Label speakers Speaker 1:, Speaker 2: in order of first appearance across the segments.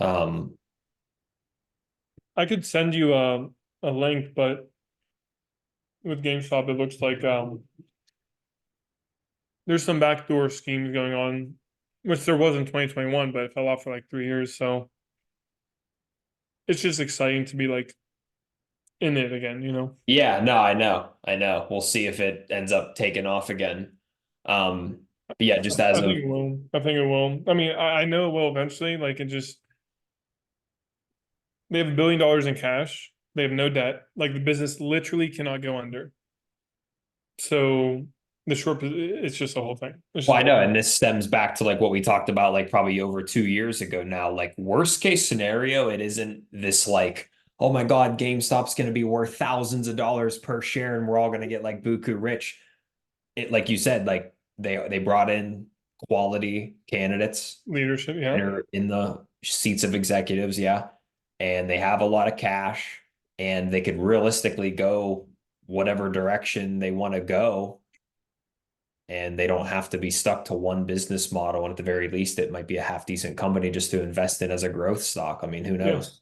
Speaker 1: Um,
Speaker 2: I could send you a link, but with GameStop, it looks like there's some backdoor schemes going on, which there was in 2021, but it fell off for like 3 years. So it's just exciting to be like in it again, you know?
Speaker 1: yeah, no, I know. We'll see if it ends up taking off again. But yeah, just
Speaker 2: I
Speaker 1: as
Speaker 2: think
Speaker 1: of
Speaker 2: it will. I think it will. I mean, I know it will eventually. Like it just they have $1 billion in cash. They have no debt. Like the business literally cannot go under. So it's just a whole thing. It's
Speaker 1: well,
Speaker 2: just
Speaker 1: I
Speaker 2: a whole
Speaker 1: know,
Speaker 2: thing.
Speaker 1: and this stems back to like what we talked about like probably over 2 years ago now. Like worst case scenario, it isn't this like, oh my God, GameStop's gonna be worth thousands of dollars per share and we're all gonna get like buku rich. It like you said, like they brought in quality candidates
Speaker 2: Leadership,
Speaker 1: that
Speaker 2: yeah.
Speaker 1: are in the seats of executives, yeah. And they have a lot of cash and they could realistically go whatever direction they want to go. And they don't have to be stuck to one business model. And at the very least, it might be a half decent company just to invest in as a growth stock. I mean, who
Speaker 2: Yeah.
Speaker 1: knows?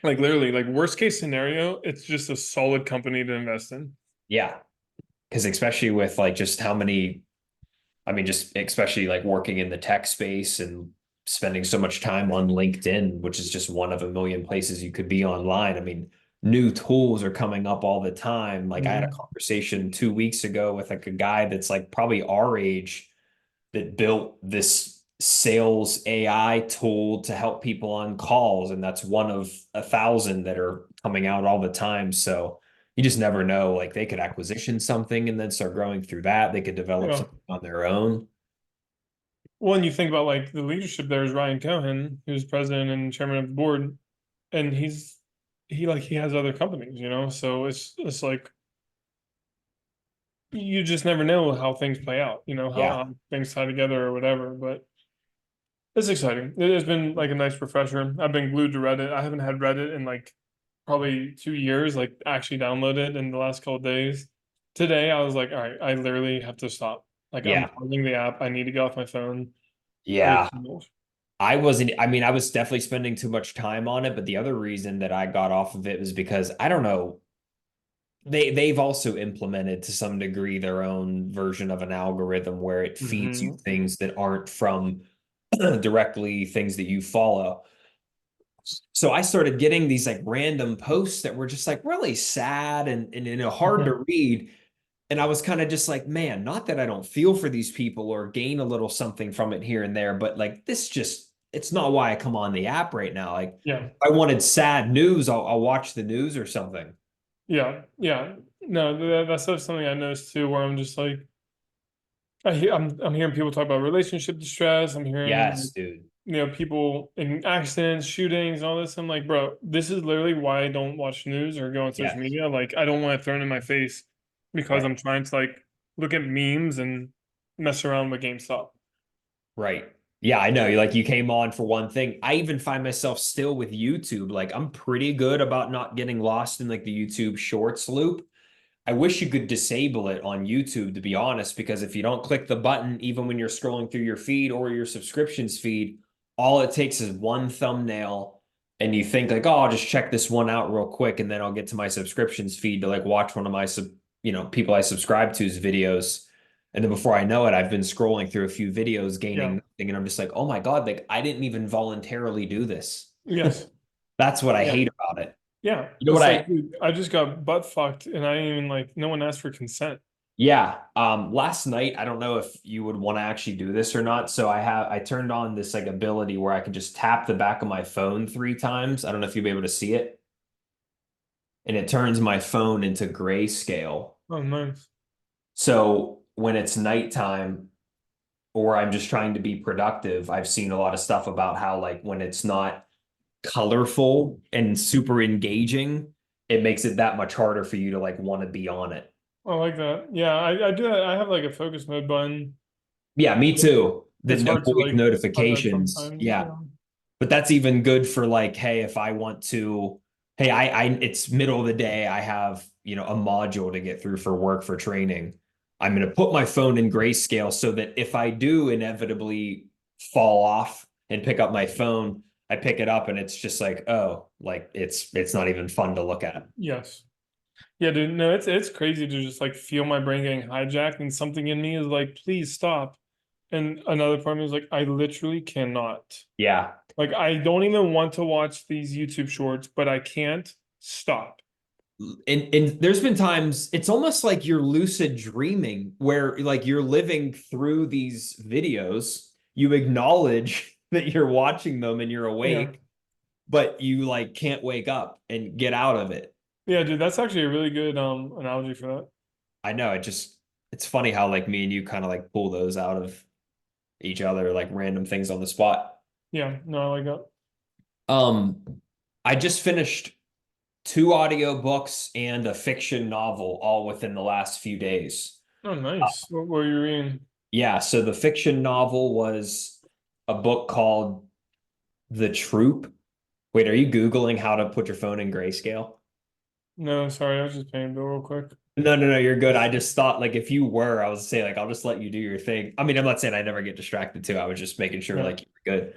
Speaker 2: Like literally, like worst case scenario, it's just a solid company to invest in.
Speaker 1: Yeah. Because especially with like just how many, I mean, just especially like working in the tech space and spending so much time on LinkedIn, which is just one of a million places you could be online. I mean, new tools are coming up all the time. Like I had a
Speaker 2: Mhm.
Speaker 1: conversation 2 weeks ago with like a guy that's like probably our age that built this sales AI tool to help people on calls. And that's one of 1,000 that are coming out all the time. So you just never know. Like they could acquisition something and then start growing through that. They could develop
Speaker 2: Yeah.
Speaker 1: something on their own.
Speaker 2: Well, and you think about like the leadership there is Ryan Cohen, who's president and chairman of the board, and he has other companies, you know. So it's like you just never know how things play out, you know,
Speaker 1: Yeah.
Speaker 2: how things tie together or whatever. But it's exciting. It has been like a nice refresher. I've been glued to Reddit. I haven't had Reddit in like probably 2 years, like actually downloaded in the last couple of days. Today I was like, all right, I literally have to stop. Like I'm
Speaker 1: Yeah.
Speaker 2: closing the app. I need to get off my phone.
Speaker 1: Yeah.
Speaker 2: It's too much.
Speaker 1: I wasn't, I mean, I was definitely spending too much time on it, but the other reason that I got off of it was because I don't know, they've also implemented to some degree their own version of an algorithm where it feeds you
Speaker 2: Hmm.
Speaker 1: things that aren't from directly things that you follow. So I started getting these like random posts that were just like really sad and you know hard to read. And I was kind of just like, man, not that I don't feel for these people or gain a little something from it here and there, but like this just it's not why I come on the app right now. Like
Speaker 2: Yeah,
Speaker 1: if I wanted sad news, I'll watch the news or something.
Speaker 2: yeah, yeah. No, that's something I noticed too, where I'm just like, I'm hearing people talk about relationship distress. I'm hearing
Speaker 1: Yes, dude.
Speaker 2: people in accidents, shootings, all this. I'm like, bro, this is literally why I don't watch news or go on social
Speaker 1: Yes.
Speaker 2: media. Like, I don't want it thrown in my face because
Speaker 1: Right.
Speaker 2: I'm trying to like look at memes and mess around with GameStop.
Speaker 1: Right. Yeah, I know. Like you came on for one thing. I even find myself still with YouTube. Like I'm pretty good about not getting lost in like the YouTube shorts loop. I wish you could disable it on YouTube, to be honest, because if you don't click the button, even when you're scrolling through your feed or your subscriptions feed, all it takes is one thumbnail. And you think like, oh, I'll just check this one out real quick, and then I'll get to my subscriptions feed to like watch one of my people I subscribe to's videos. And then before I know it, I've been scrolling through a few videos, gaining
Speaker 2: Yeah.
Speaker 1: nothing, and I'm just like, oh my God, like I didn't even voluntarily do this.
Speaker 2: Yes.
Speaker 1: That's what I
Speaker 2: Yeah.
Speaker 1: hate about it.
Speaker 2: Yeah.
Speaker 1: You know what
Speaker 2: It's like,
Speaker 1: I
Speaker 2: dude, I just got butt fucked and I didn't even like, no one asked for consent.
Speaker 1: Yeah. Last night, I don't know if you would want to actually do this or not. So I turned on this like ability where I can just tap the back of my phone 3 times. I don't know if you'll be able to see it. And it turns my phone into grayscale.
Speaker 2: Oh, nice.
Speaker 1: So when it's nighttime or I'm just trying to be productive, I've seen a lot of stuff about how like when it's not colorful and super engaging, it makes it that much harder for you to like want to be on it.
Speaker 2: I like that. Yeah, I do that. I have like a focus mode button.
Speaker 1: Yeah, me too.
Speaker 2: It's
Speaker 1: The
Speaker 2: hard to
Speaker 1: avoid
Speaker 2: like have that
Speaker 1: notifications.
Speaker 2: sometimes.
Speaker 1: Yeah.
Speaker 2: Yeah.
Speaker 1: But that's even good for like, hey, if I want to, hey, it's middle of the day. I have, a module to get through for work for training. I'm going to put my phone in grayscale so that if I do inevitably fall off and pick up my phone, I pick it up and it's just like, oh, like it's not even fun to look at.
Speaker 2: Yes. Yeah, dude. No, it's crazy to just like feel my brain getting hijacked, and something in me is like, please stop. And another part of me is like, I literally cannot.
Speaker 1: Yeah.
Speaker 2: Like, I don't even want to watch these YouTube shorts, but I can't stop.
Speaker 1: And there's been times it's almost like you're lucid dreaming where like you're living through these videos, you acknowledge that you're watching them and you're
Speaker 2: Yeah.
Speaker 1: awake, but you like can't wake up and get out of it.
Speaker 2: Yeah, dude, that's actually a really good analogy for that.
Speaker 1: I know it's funny how like me and you kind of like pull those out of each other, like random things on the spot.
Speaker 2: Yeah, no, I like that.
Speaker 1: Um, I just finished two audiobooks and a fiction novel all within the last few days.
Speaker 2: Oh, nice. What were you reading?
Speaker 1: Yeah, so the fiction novel was a book called The Troop. Wait, are you Googling how to put your phone in grayscale?
Speaker 2: No, sorry, I was just paying a bill real quick.
Speaker 1: No, no, no, you're good. I just thought like if you were, I was saying like I'll just let you do your thing. I mean, I'm not saying I never get distracted too. I was just making sure
Speaker 2: Yeah.
Speaker 1: like you were good.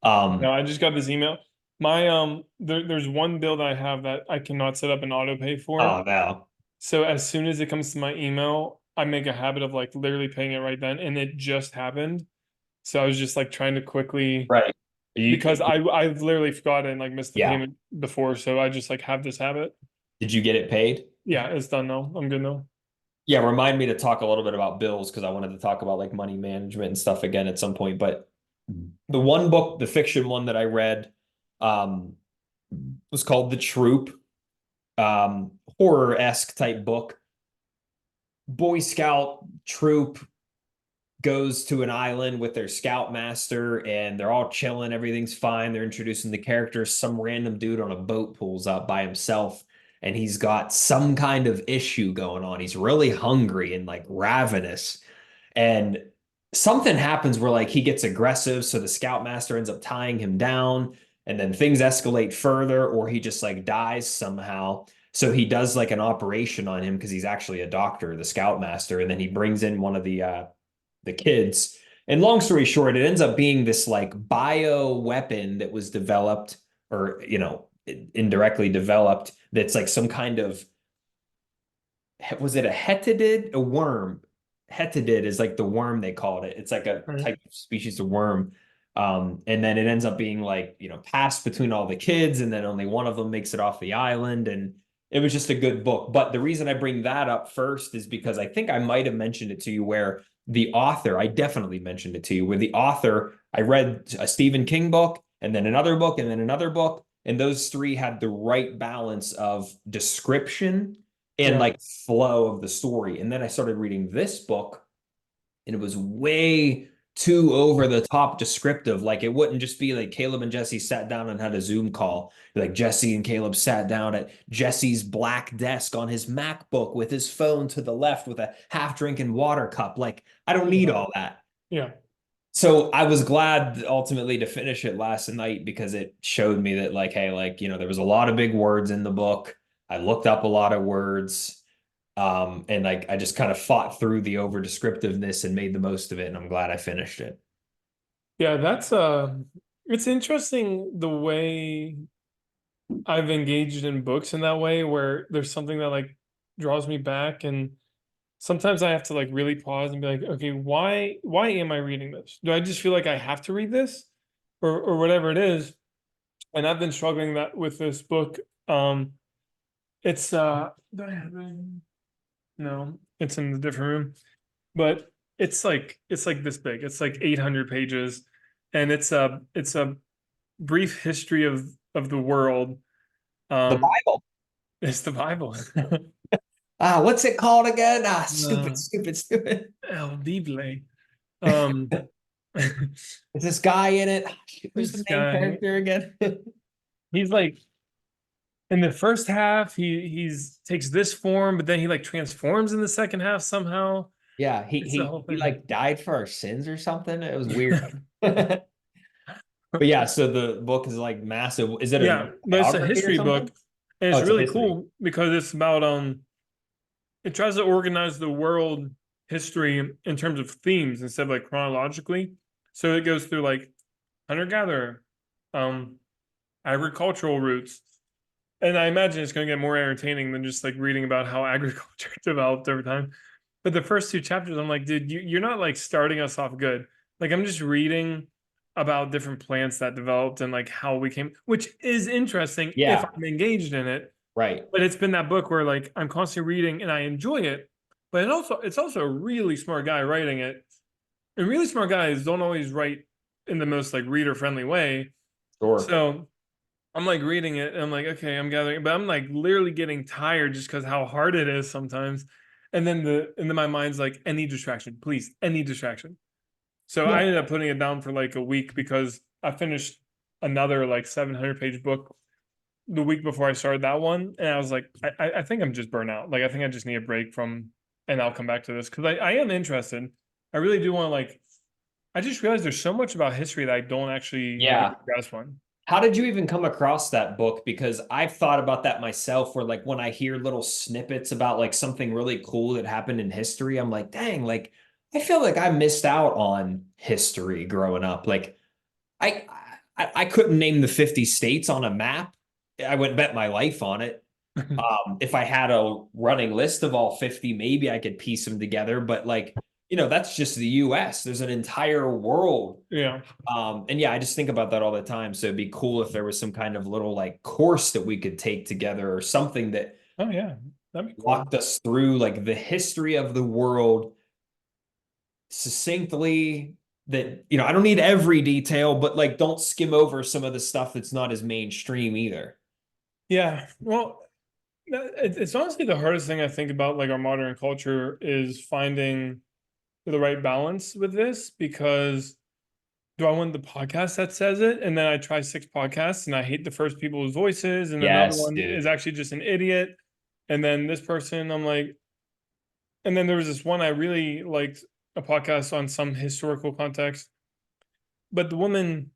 Speaker 2: No,
Speaker 1: Um,
Speaker 2: I just got this email. My there's one bill that I have that I cannot set up an auto pay for.
Speaker 1: oh no.
Speaker 2: So as soon as it comes to my email, I make a habit of like literally paying it right then, and it just happened. So I was just like trying to quickly,
Speaker 1: Right.
Speaker 2: because I've literally forgotten and like missed the
Speaker 1: Yeah.
Speaker 2: payment before, so I just like have this habit.
Speaker 1: Did you get it paid?
Speaker 2: Yeah, it's done now. I'm good now.
Speaker 1: Yeah, remind me to talk a little bit about bills because I wanted to talk about like money management and stuff again at some point. But the one book, the fiction one that I read, um, was called The Troop, horror-esque type book. Boy Scout troop goes to an island with their scoutmaster and they're all chilling, everything's fine. They're introducing the characters. Some random dude on a boat pulls up by himself and he's got some kind of issue going on. He's really hungry and like ravenous. And something happens where like he gets aggressive, so the scoutmaster ends up tying him down, and then things escalate further, or he just like dies somehow. So he does like an operation on him because he's actually a doctor, the scoutmaster, and then he brings in one of the kids. And long story short, it ends up being this like bio weapon that was developed, or indirectly developed, that's like some kind of, was it a hetidid, a worm? Hetidid is like the worm they called it. It's like a
Speaker 2: Right.
Speaker 1: type of species of worm. And then it ends up being like, passed between all the kids, and then only one of them makes it off the island. And it was just a good book. But the reason I bring that up first is because I think I might have mentioned it to you where the author, I definitely mentioned it to you, where the author, I read a Stephen King book and then another book and then another book. And those three had the right balance of description and
Speaker 2: Yeah.
Speaker 1: like flow of the story. And then I started reading this book and it was way too over the top descriptive. Like it wouldn't just be like Caleb and Jesse sat down and had a Zoom call. Like Jesse and Caleb sat down at Jesse's black desk on his MacBook with his phone to the left with a half drinking water cup. Like I don't need all that.
Speaker 2: Yeah.
Speaker 1: So I was glad ultimately to finish it last night because it showed me that like, hey, like, there was a lot of big words in the book. I looked up a lot of words. And like I just kind of fought through the over descriptiveness and made the most of it. And I'm glad I finished it.
Speaker 2: Yeah, that's it's interesting the way I've engaged in books in that way where there's something that like draws me back, and sometimes I have to like really pause and be like, okay, why am I reading this? Do I just feel like I have to read this or whatever it is? And I've been struggling that with this book. It's do I have it? No, it's in a different room. But it's like this big. It's like 800 pages, and it's a brief history of the world.
Speaker 1: The
Speaker 2: Um,
Speaker 1: Bible.
Speaker 2: it's the Bible.
Speaker 1: What's it called again?
Speaker 2: Uh,
Speaker 1: Stupid, stupid, stupid.
Speaker 2: El Bible. Um,
Speaker 1: Is this guy in it? Who's
Speaker 2: this
Speaker 1: the main
Speaker 2: guy,
Speaker 1: character again?
Speaker 2: he's like in the first half, he's takes this form, but then he like transforms in the second half somehow.
Speaker 1: Yeah, he
Speaker 2: It's the
Speaker 1: he
Speaker 2: whole
Speaker 1: he
Speaker 2: thing.
Speaker 1: like died for our sins or something. It was weird. But yeah, so the book is like massive. Is it a
Speaker 2: Yeah, but it's a
Speaker 1: biography or
Speaker 2: history book,
Speaker 1: something?
Speaker 2: and
Speaker 1: Oh,
Speaker 2: it's
Speaker 1: it's a
Speaker 2: really
Speaker 1: history.
Speaker 2: cool because it's about it tries to organize the world history in terms of themes instead of like chronologically. So it goes through like hunter gatherer, agricultural roots. And I imagine it's going to get more entertaining than just like reading about how agriculture developed over time. But the first two chapters, I'm like, dude, you're not like starting us off good. Like, I'm just reading about different plants that developed and like how we came, which is interesting if
Speaker 1: Yeah,
Speaker 2: I'm engaged in it.
Speaker 1: right.
Speaker 2: But it's been that book where like I'm constantly reading and I enjoy it. But it's also a really smart guy writing it. And really smart guys don't always write in the most like reader friendly way.
Speaker 1: Sure.
Speaker 2: So I'm like reading it and I'm like, okay, I'm gathering, but I'm like literally getting tired just because how hard it is sometimes. And then my mind's like, any distraction, please, any distraction. So I
Speaker 1: Yeah.
Speaker 2: ended up putting it down for like a week because I finished another like 700-page book the week before I started that one. And I was like, I think I'm just burnt out. Like, I think I just need a break from, and I'll come back to this because I am interested. I really do want to like, I just realized there's so much about history that I don't actually have a
Speaker 1: Yeah.
Speaker 2: good grasp on.
Speaker 1: How did you even come across that book? Because I've thought about that myself, where like when I hear little snippets about like something really cool that happened in history, I'm like, dang, like I feel like I missed out on history growing up. Like I I couldn't name the 50 states on a map. I wouldn't bet my life on it. If I had a running list of all 50, maybe I could piece them together. But like, that's just the US. There's an entire world.
Speaker 2: Yeah.
Speaker 1: And yeah, I just think about that all the time. So it'd be cool if there was some kind of little like course that we could take together or something that
Speaker 2: Oh yeah, that'd be cool.
Speaker 1: walked us through like the history of the world succinctly. That, I don't need every detail, but like don't skim over some of the stuff that's not as mainstream either.
Speaker 2: Yeah. Well, it's honestly the hardest thing I think about like our modern culture is finding the right balance with this because do I want the podcast that says it? And then I try 6 podcasts and I hate the first people's voices, and another
Speaker 1: Yes,
Speaker 2: one is
Speaker 1: dude.
Speaker 2: actually just an idiot. And then this person, I'm like, and then there was this one I really liked a podcast on some historical context, but the woman,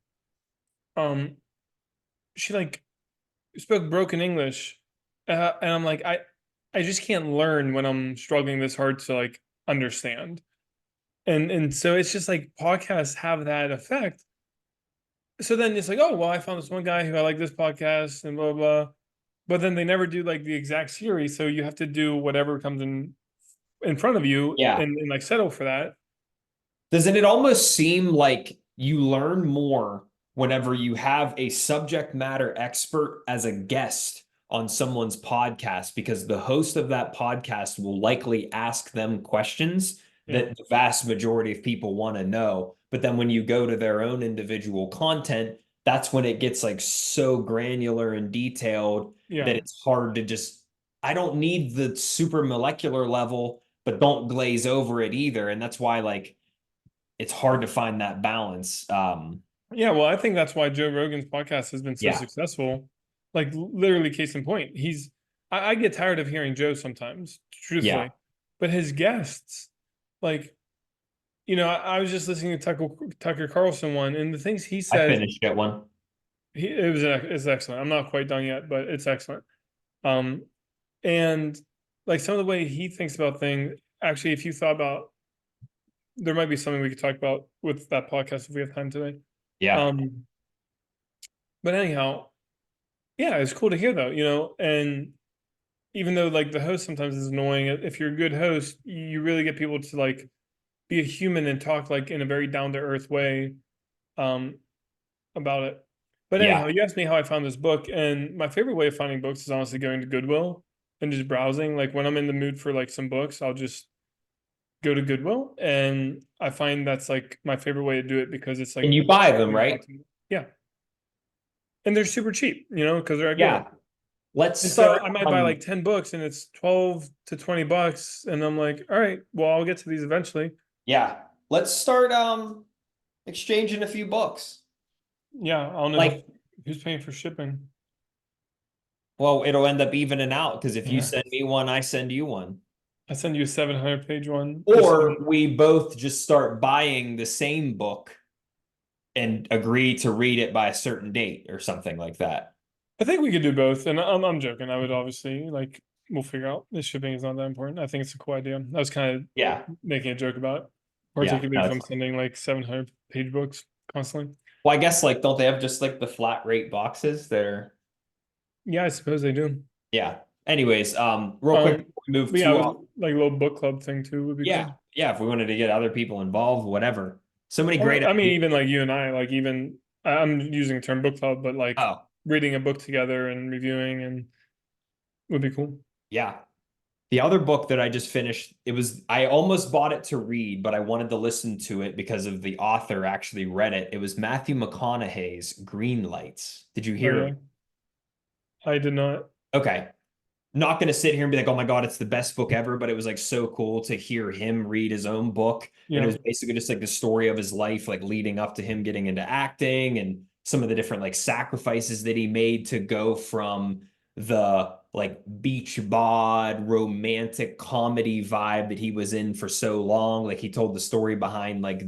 Speaker 2: um, she like spoke broken English, and I'm like, I just can't learn when I'm struggling this hard to like understand, and so it's just like podcasts have that effect. So then it's like, oh well, I found this one guy who I like this podcast and blah blah, but then they never do like the exact series, so you have to do whatever comes in front of you
Speaker 1: Yeah.
Speaker 2: and like settle for that.
Speaker 1: Doesn't it almost seem like you learn more whenever you have a subject matter expert as a guest on someone's podcast, because the host of that podcast will likely ask them questions
Speaker 2: Yeah,
Speaker 1: that the vast majority of people want to know. But then when you go to their own individual content, that's when it gets like so granular and detailed that
Speaker 2: yeah.
Speaker 1: it's hard to just, I don't need the super molecular level, but don't glaze over it either. And that's why like it's hard to find that balance.
Speaker 2: Yeah, well, I think that's why Joe Rogan's podcast has been so
Speaker 1: Yeah,
Speaker 2: successful. Like literally, case in point, I get tired of hearing Joe sometimes,
Speaker 1: yeah.
Speaker 2: truthfully, but his guests, like, I was just listening to Tucker Carlson one, and the things he
Speaker 1: I
Speaker 2: says,
Speaker 1: finished that one.
Speaker 2: it's excellent. I'm not quite done yet, but it's excellent. Um, and like some of the way he thinks about things, actually, if you thought about, there might be something we could talk about with that podcast if we have time today.
Speaker 1: Yeah.
Speaker 2: Um, but anyhow, yeah, it's cool to hear though, and even though like the host sometimes is annoying, if you're a good host, you really get people to like be a human and talk like in a very down to earth way um about it. But
Speaker 1: Yeah.
Speaker 2: anyhow, you asked me how I found this book, and my favorite way of finding books is honestly going to Goodwill and just browsing. Like when I'm in the mood for like some books, I'll just go to Goodwill, and I find that's like my favorite way to do it because it's
Speaker 1: And
Speaker 2: like
Speaker 1: you buy them, right?
Speaker 2: yeah, and they're super cheap, because they're at
Speaker 1: Yeah.
Speaker 2: Goodwill.
Speaker 1: Let's
Speaker 2: And so
Speaker 1: start.
Speaker 2: I might buy like 10 books and it's 12 to 20 bucks. And I'm like, all right, well, I'll get to these eventually.
Speaker 1: Yeah. Let's start exchanging a few books.
Speaker 2: Yeah, I don't know
Speaker 1: Like,
Speaker 2: who's paying for shipping.
Speaker 1: well, it'll end up evening out because if you
Speaker 2: Yeah.
Speaker 1: send me one, I send you one.
Speaker 2: I send you a 700-page one.
Speaker 1: Or we both just start buying the same book and agree to read it by a certain date or something like that.
Speaker 2: I think we could do both. And I'm joking. I would obviously like, we'll figure out the shipping is not that important. I think it's a cool idea. I was kind of
Speaker 1: Yeah.
Speaker 2: making a joke about it,
Speaker 1: Yeah.
Speaker 2: particularly
Speaker 1: No,
Speaker 2: if I'm sending like 700-page books constantly.
Speaker 1: Well, I guess like don't they have just like the flat rate boxes that are
Speaker 2: Yeah, I suppose they do.
Speaker 1: yeah. Anyways, real quick
Speaker 2: Um,
Speaker 1: before we move
Speaker 2: but yeah,
Speaker 1: to
Speaker 2: it was like a little book club thing too would be
Speaker 1: yeah,
Speaker 2: cool.
Speaker 1: yeah, if we wanted to get other people involved, whatever. So many great
Speaker 2: I mean,
Speaker 1: ideas.
Speaker 2: even like you and I, like even I'm using the term book club, but like
Speaker 1: Oh,
Speaker 2: reading a book together and reviewing and would be cool.
Speaker 1: yeah. The other book that I just finished, I almost bought it to read, but I wanted to listen to it because of the author actually read it. It was Matthew McConaughey's Greenlights. Did you hear of it?
Speaker 2: Okay, I did not.
Speaker 1: Okay. Not going to sit here and be like, oh my God, it's the best book ever, but it was like so cool to hear him read his own book. And it
Speaker 2: Yeah,
Speaker 1: was basically just like the story of his life, like leading up to him getting into acting and some of the different like sacrifices that he made to go from the like beach bod romantic comedy vibe that he was in for so long. Like he told the story behind like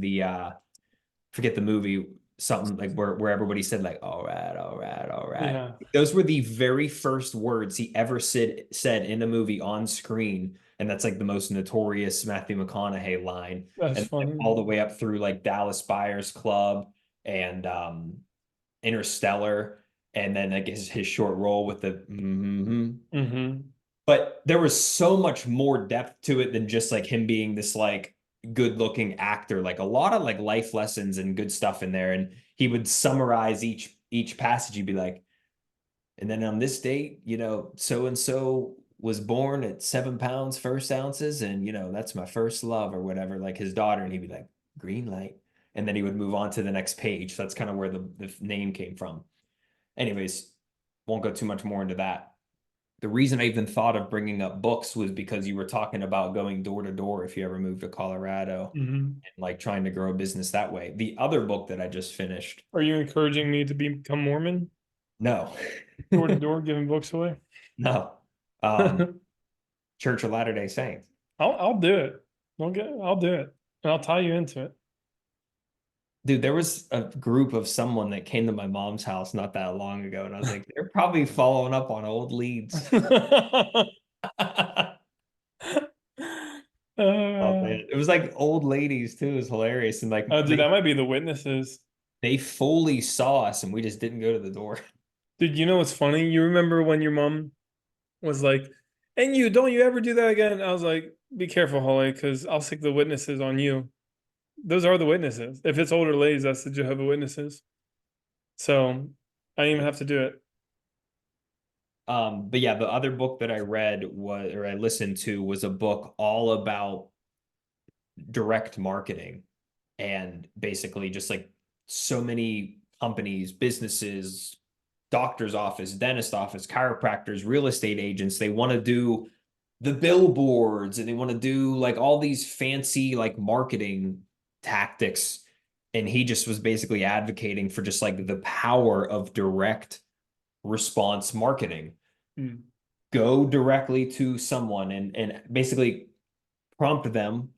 Speaker 1: forget the movie, something like where everybody said like, all right, all right, all right.
Speaker 2: yeah,
Speaker 1: Those were the very first words he ever said in a movie on screen. And that's like the most notorious Matthew McConaughey line.
Speaker 2: that's
Speaker 1: And
Speaker 2: funny.
Speaker 1: all the way up through like Dallas Buyers Club and Interstellar. And then like his short role with the
Speaker 2: Mm-hmm.
Speaker 1: but there was so much more depth to it than just like him being this like good looking actor, like a lot of like life lessons and good stuff in there. And he would summarize each passage. He'd be like, and then on this date, so and so was born at 7 pounds first ounces, and that's my first love or whatever, like his daughter. And he'd be like, green light. And then he would move on to the next page. So that's kind of where the name came from. Anyways, won't go too much more into that. The reason I even thought of bringing up books was because you were talking about going door to door if you ever move to Colorado
Speaker 2: Mm-hmm.
Speaker 1: and like trying to grow a business that way. The other book that I just finished,
Speaker 2: Are you encouraging me to become Mormon,
Speaker 1: no,
Speaker 2: door to door, giving books away?
Speaker 1: no, um, Church of Latter-day Saints.
Speaker 2: I'll do it. I'll do it, and I'll tie you into
Speaker 1: Dude, there was a group of someone that came to my mom's house not that long ago, and I was like, they're probably following up on old leads.
Speaker 2: it.
Speaker 1: Oh
Speaker 2: uh,
Speaker 1: man, it was like old ladies too. It was hilarious, and like
Speaker 2: oh, dude, that might be the witnesses.
Speaker 1: they fully saw us, and we just didn't go to the door.
Speaker 2: Dude, you know what's funny? You remember when your mom was like, "And you don't you ever do that again?" I was like, "Be careful, Holly, because I'll stick the witnesses on you." Those are the witnesses. If it's older ladies, that's the Jehovah Witnesses. So I didn't even have to do it.
Speaker 1: But yeah, the other book that I read or I listened to was a book all about direct marketing and basically just like so many companies, businesses, doctor's office, dentist office, chiropractors, real estate agents, they want to do the billboards and they want to do like all these fancy like marketing tactics. And he just was basically advocating for just like the power of direct response marketing.
Speaker 2: Mm.
Speaker 1: Go directly to someone and basically prompt them,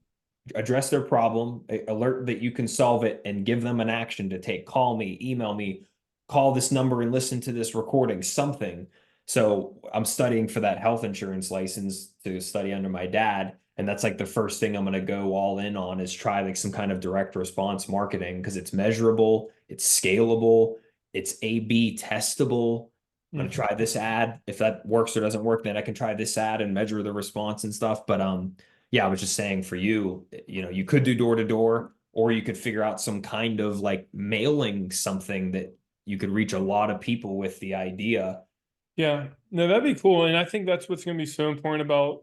Speaker 1: address their problem, alert that you can solve it, and give them an action to take. Call me, email me, call this number and listen to this recording, something. So I'm studying for that health insurance license to study under my dad. And that's like the first thing I'm going to go all in on is try like some kind of direct response marketing because it's measurable, it's scalable, it's A/B testable. I'm going to
Speaker 2: Mhm.
Speaker 1: try this ad. If that works or doesn't work, then I can try this ad and measure the response and stuff. But yeah, I was just saying for you, you could do door to door, or you could figure out some kind of like mailing something that you could reach a lot of people with the idea.
Speaker 2: Yeah, no, that'd be cool. And I think that's what's going to be so important about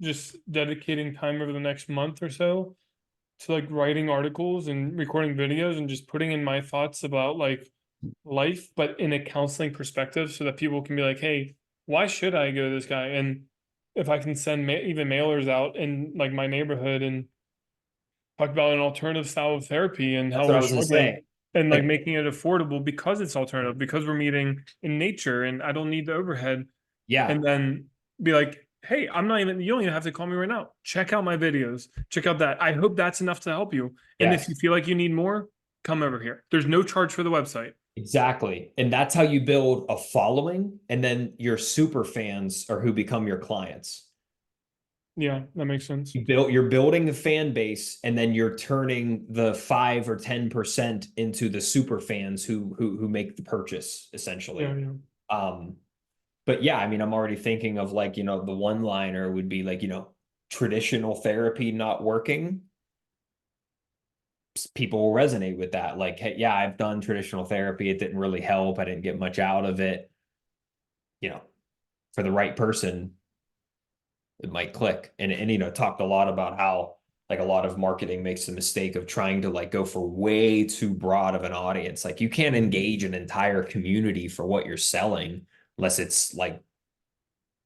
Speaker 2: just dedicating time over the next month or so to like writing articles and recording videos and just putting in my thoughts about like life, but in a counseling perspective so that people can be like, hey, why should I go to this guy? And if I can send even mailers out in like my neighborhood and talk about an alternative style of therapy and
Speaker 1: That's
Speaker 2: how
Speaker 1: what I
Speaker 2: we're
Speaker 1: was gonna
Speaker 2: struggling
Speaker 1: say.
Speaker 2: and like
Speaker 1: Like,
Speaker 2: making it affordable because it's alternative, because we're meeting in nature and I don't need the overhead.
Speaker 1: yeah,
Speaker 2: And then be like, hey, you don't even have to call me right now. Check out my videos. Check out that. I hope that's enough to help you. And if you
Speaker 1: yes,
Speaker 2: feel like you need more, come over here. There's no charge for the website.
Speaker 1: exactly. And that's how you build a following. And then your super fans are who become your clients.
Speaker 2: Yeah, that makes sense.
Speaker 1: You're building a fan base, and then you're turning the 5 or 10% into the super fans who make the purchase
Speaker 2: Yeah,
Speaker 1: essentially.
Speaker 2: yeah.
Speaker 1: Um, but yeah, I mean, I'm already thinking of like, the one liner would be like, traditional therapy not working. People will resonate with that. Like, hey, yeah, I've done traditional therapy. It didn't really help. I didn't get much out of it. You know, for the right person, it might click. And talked a lot about how like a lot of marketing makes the mistake of trying to like go for way too broad of an audience. Like you can't engage an entire community for what you're selling unless it's like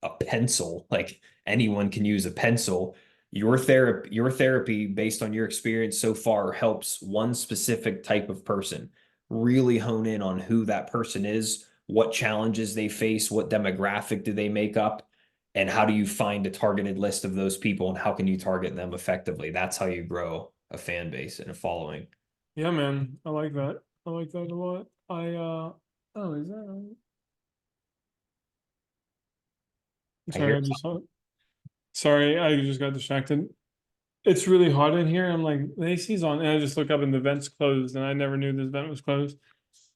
Speaker 1: a pencil. Like anyone can use a pencil. Your therapy based on your experience so far helps one specific type of person. Really hone in on who that person is, what challenges they face, what demographic do they make up, and how do you find a targeted list of those people and how can you target them effectively? That's how you grow a fan base and a following.
Speaker 2: Yeah, man. I like that. I like that a lot. Oh, is that? I'm
Speaker 1: I hear
Speaker 2: sorry, sorry, I just got distracted. It's really hot in here. I'm like, the AC's on, and I just look up and the vent's closed, and I never knew this vent was closed.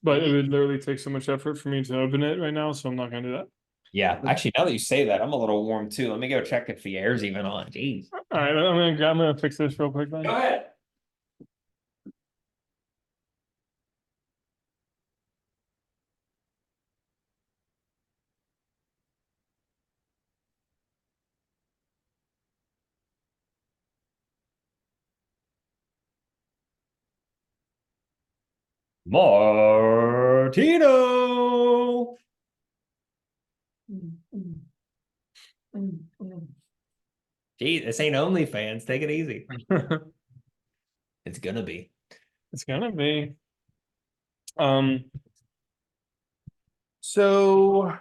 Speaker 2: But it would literally take so much effort for me to open it right now, so I'm not gonna do that.
Speaker 1: Yeah, actually, now that you say that, I'm a little warm too. Let me go check if the air's even on. Jeez.
Speaker 2: All right, I'm gonna fix this real quick
Speaker 1: Go
Speaker 2: then.
Speaker 1: ahead. Martino. Gee, this ain't OnlyFans. Take it easy. It's gonna be.
Speaker 2: It's gonna be. Um, so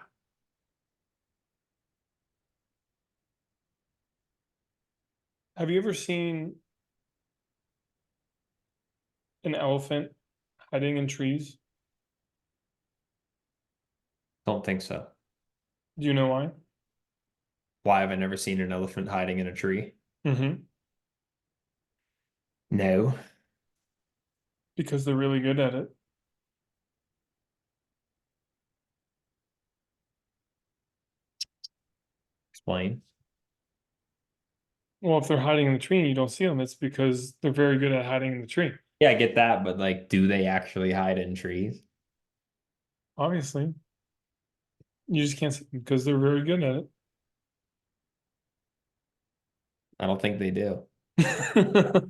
Speaker 2: have you ever seen an elephant hiding in trees?
Speaker 1: Don't think so.
Speaker 2: Do you know why?
Speaker 1: Why have I never seen an elephant hiding in a tree?
Speaker 2: Mm-hmm.
Speaker 1: No.
Speaker 2: Because they're really good at it.
Speaker 1: Explain.
Speaker 2: Well, if they're hiding in the tree and you don't see them, it's because they're very good at hiding in the tree.
Speaker 1: Yeah, I get that, but like, do they actually hide in trees?
Speaker 2: Obviously, you just can't see them because they're very good at
Speaker 1: I don't think they do.
Speaker 2: it.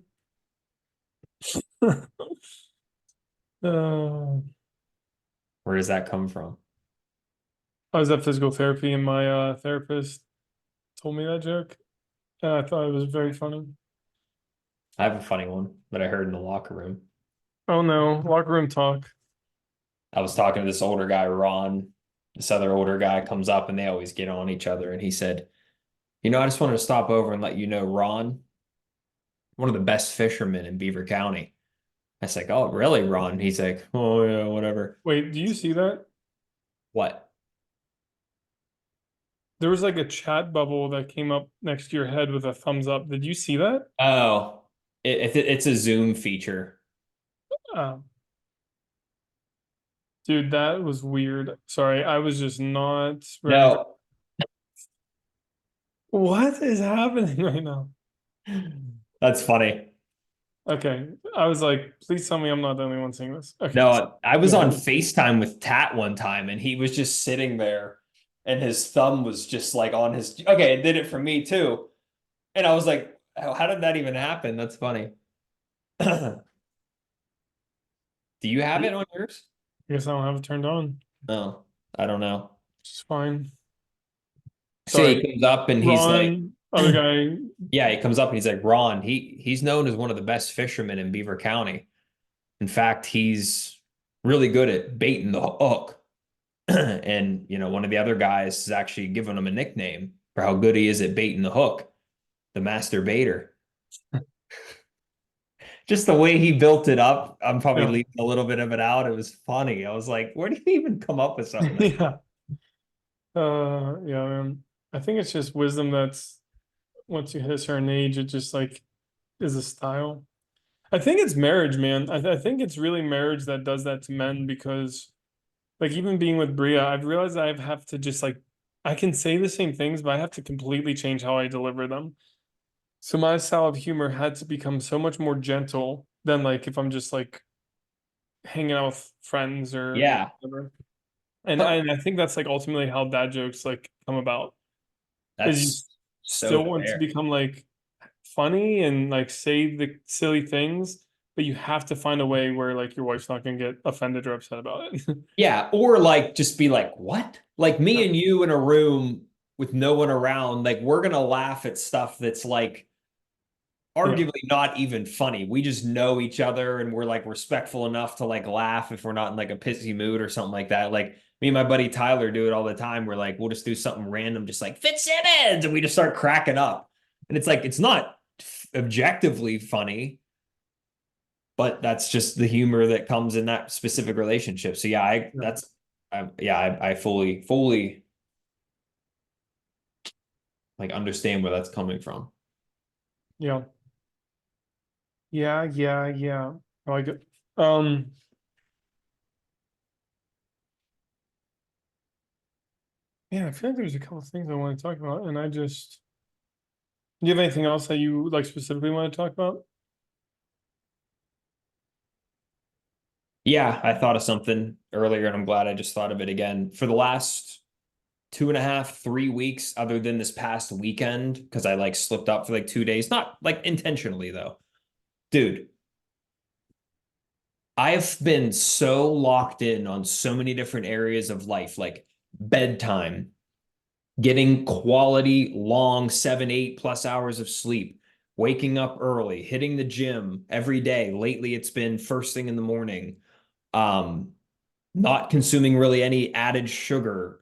Speaker 2: uh,
Speaker 1: Where does that come from?
Speaker 2: I was at physical therapy and my therapist told me that joke. And I thought it was very funny.
Speaker 1: I have a funny one that I heard in the locker room.
Speaker 2: Oh no, locker room talk.
Speaker 1: I was talking to this older guy, Ron. This other older guy comes up and they always get on each other. And he said, I just wanted to stop over and let you know, Ron, one of the best fishermen in Beaver County. I was like, oh, really, Ron? He's like, oh, yeah, whatever.
Speaker 2: Wait, do you see that?
Speaker 1: What?
Speaker 2: There was like a chat bubble that came up next to your head with a thumbs up. Did you see that?
Speaker 1: Oh, it's a Zoom feature.
Speaker 2: Um, dude, that was weird. Sorry, I was just not ready for.
Speaker 1: No,
Speaker 2: What is happening right now?
Speaker 1: that's funny.
Speaker 2: Okay, I was like, please tell me I'm not the only one seeing this. Okay,
Speaker 1: No, I was on
Speaker 2: yeah.
Speaker 1: FaceTime with Tat one time and he was just sitting there and his thumb was just like on his. Okay, it did it for me too. And I was like, how did that even happen? That's funny. Do you have it on yours?
Speaker 2: I guess I don't have it turned on.
Speaker 1: No, I don't know.
Speaker 2: It's fine.
Speaker 1: So he
Speaker 2: Sorry,
Speaker 1: comes up and he's like,
Speaker 2: Ron, other guy.
Speaker 1: yeah, he comes up and he's like, Ron, he's known as one of the best fishermen in Beaver County. In fact, he's really good at baiting the hook. And one of the other guys is actually giving him a nickname for how good he is at baiting the hook, the master baiter. Just the way he built it up, I'm probably
Speaker 2: Yeah,
Speaker 1: leaving a little bit of it out. It was funny. I was like, where do you even come up with something like
Speaker 2: yeah, yeah, man. I think it's just wisdom that's once you hit a certain age, it just like is a style. I think it's marriage, man. I think it's really marriage that does that to men because like even being with Bria, I've realized I have to just like I can say the same things, but I have to completely change how I deliver them. So my style of humor had to become so much more gentle than like if I'm just like hanging out with friends or
Speaker 1: Yeah.
Speaker 2: whatever. And
Speaker 1: But
Speaker 2: I think that's like ultimately how dad jokes like come about is you
Speaker 1: that's so
Speaker 2: still want to
Speaker 1: fair.
Speaker 2: become like funny and like say the silly things, but you have to find a way where like your wife's not gonna get offended or upset about it.
Speaker 1: Yeah, or like just be like, what? Like me and you in a room with no one around, like we're gonna laugh at stuff that's like
Speaker 2: Yeah.
Speaker 1: arguably not even funny. We just know each other and we're like respectful enough to like laugh if we're not in like a pissy mood or something like that. Like me and my buddy Tyler do it all the time. We're like, we'll just do something random, just like Fitzsimmons, and we just start cracking up. And it's like it's not objectively funny, but that's just the humor that comes in that specific relationship. So yeah,
Speaker 2: Yeah.
Speaker 1: I fully like understand where that's coming from.
Speaker 2: Yeah. Yeah. I like it. Um, yeah, I feel like there's a couple of things I want to talk about, and I just do you have anything else that you like specifically want to talk about?
Speaker 1: Yeah, I thought of something earlier and I'm glad I just thought of it again. For the last 2.5, 3 weeks, other than this past weekend, because I like slipped up for like 2 days, not like intentionally though. Dude, I've been so locked in on so many different areas of life, like bedtime, getting quality, long 7, 8+ hours of sleep, waking up early, hitting the gym every day. Lately, it's been first thing in the morning. Um, not consuming really any added sugar,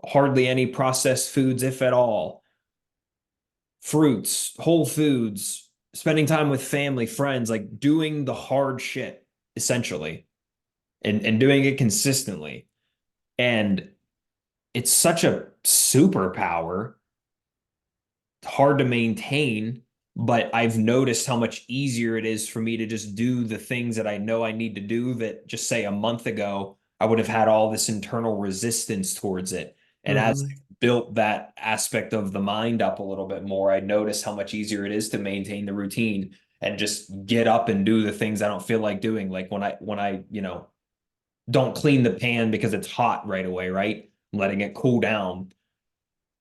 Speaker 1: hardly any processed foods, if at all, fruits, whole foods, spending time with family, friends, like doing the hard shit essentially and doing it consistently. And it's such a superpower, hard to maintain, but I've noticed how much easier it is for me to just do the things that I know I need to do that just say a month ago I would have had all this internal resistance towards it. And as
Speaker 2: Mm-hmm.
Speaker 1: I built that aspect of the mind up a little bit more, I noticed how much easier it is to maintain the routine and just get up and do the things I don't feel like doing. Like when I don't clean the pan because it's hot right away, right? Letting it cool down,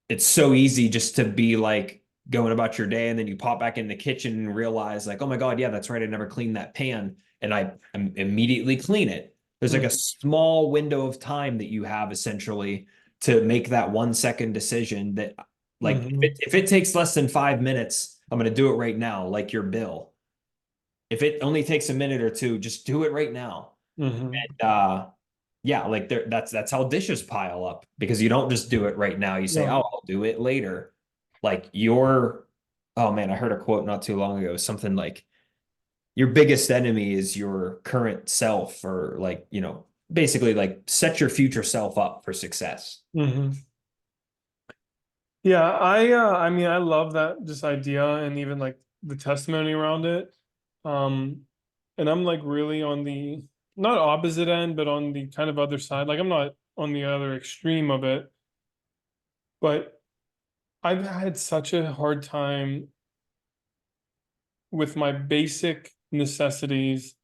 Speaker 1: it's so easy just to be like going about your day and then you pop back in the kitchen and realize like, oh my God, yeah, that's right. I never cleaned that pan. And I immediately clean it. There's like a
Speaker 2: Mm-hmm.
Speaker 1: small window of time that you have essentially to make that 1 second decision that like
Speaker 2: Mm-hmm.
Speaker 1: if it takes less than 5 minutes, I'm going to do it right now, like your bill. If it only takes a minute or two, just do it right now.
Speaker 2: Mm-hmm.
Speaker 1: Yeah, like that's how dishes pile up because you don't just do it right now. You say,
Speaker 2: Yeah.
Speaker 1: "Oh, I'll do it later." Like oh man, I heard a quote not too long ago, something like your biggest enemy is your current self, or like, basically like set your future self up for success.
Speaker 2: Mm-hmm. Yeah, I mean I love that just idea and even like the testimony around it. Um and I'm like really on the not opposite end, but on the kind of other side. Like I'm not on the other extreme of it, but I've had such a hard time with my basic necessities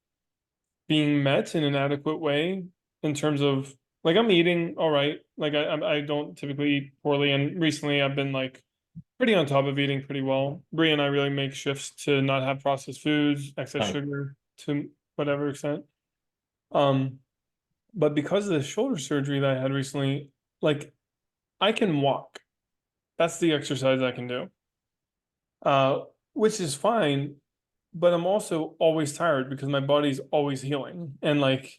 Speaker 2: being met in an adequate way in terms of like I'm eating all right. Like I don't typically eat poorly, and recently I've been like pretty on top of eating pretty well. Brie and I really make shifts to not have processed foods, excess
Speaker 1: Like,
Speaker 2: sugar to whatever extent. Um, but because of the shoulder surgery that I had recently, like I can walk. That's the exercise I can do. Uh, which is fine, but I'm also always tired because my body's always healing. And like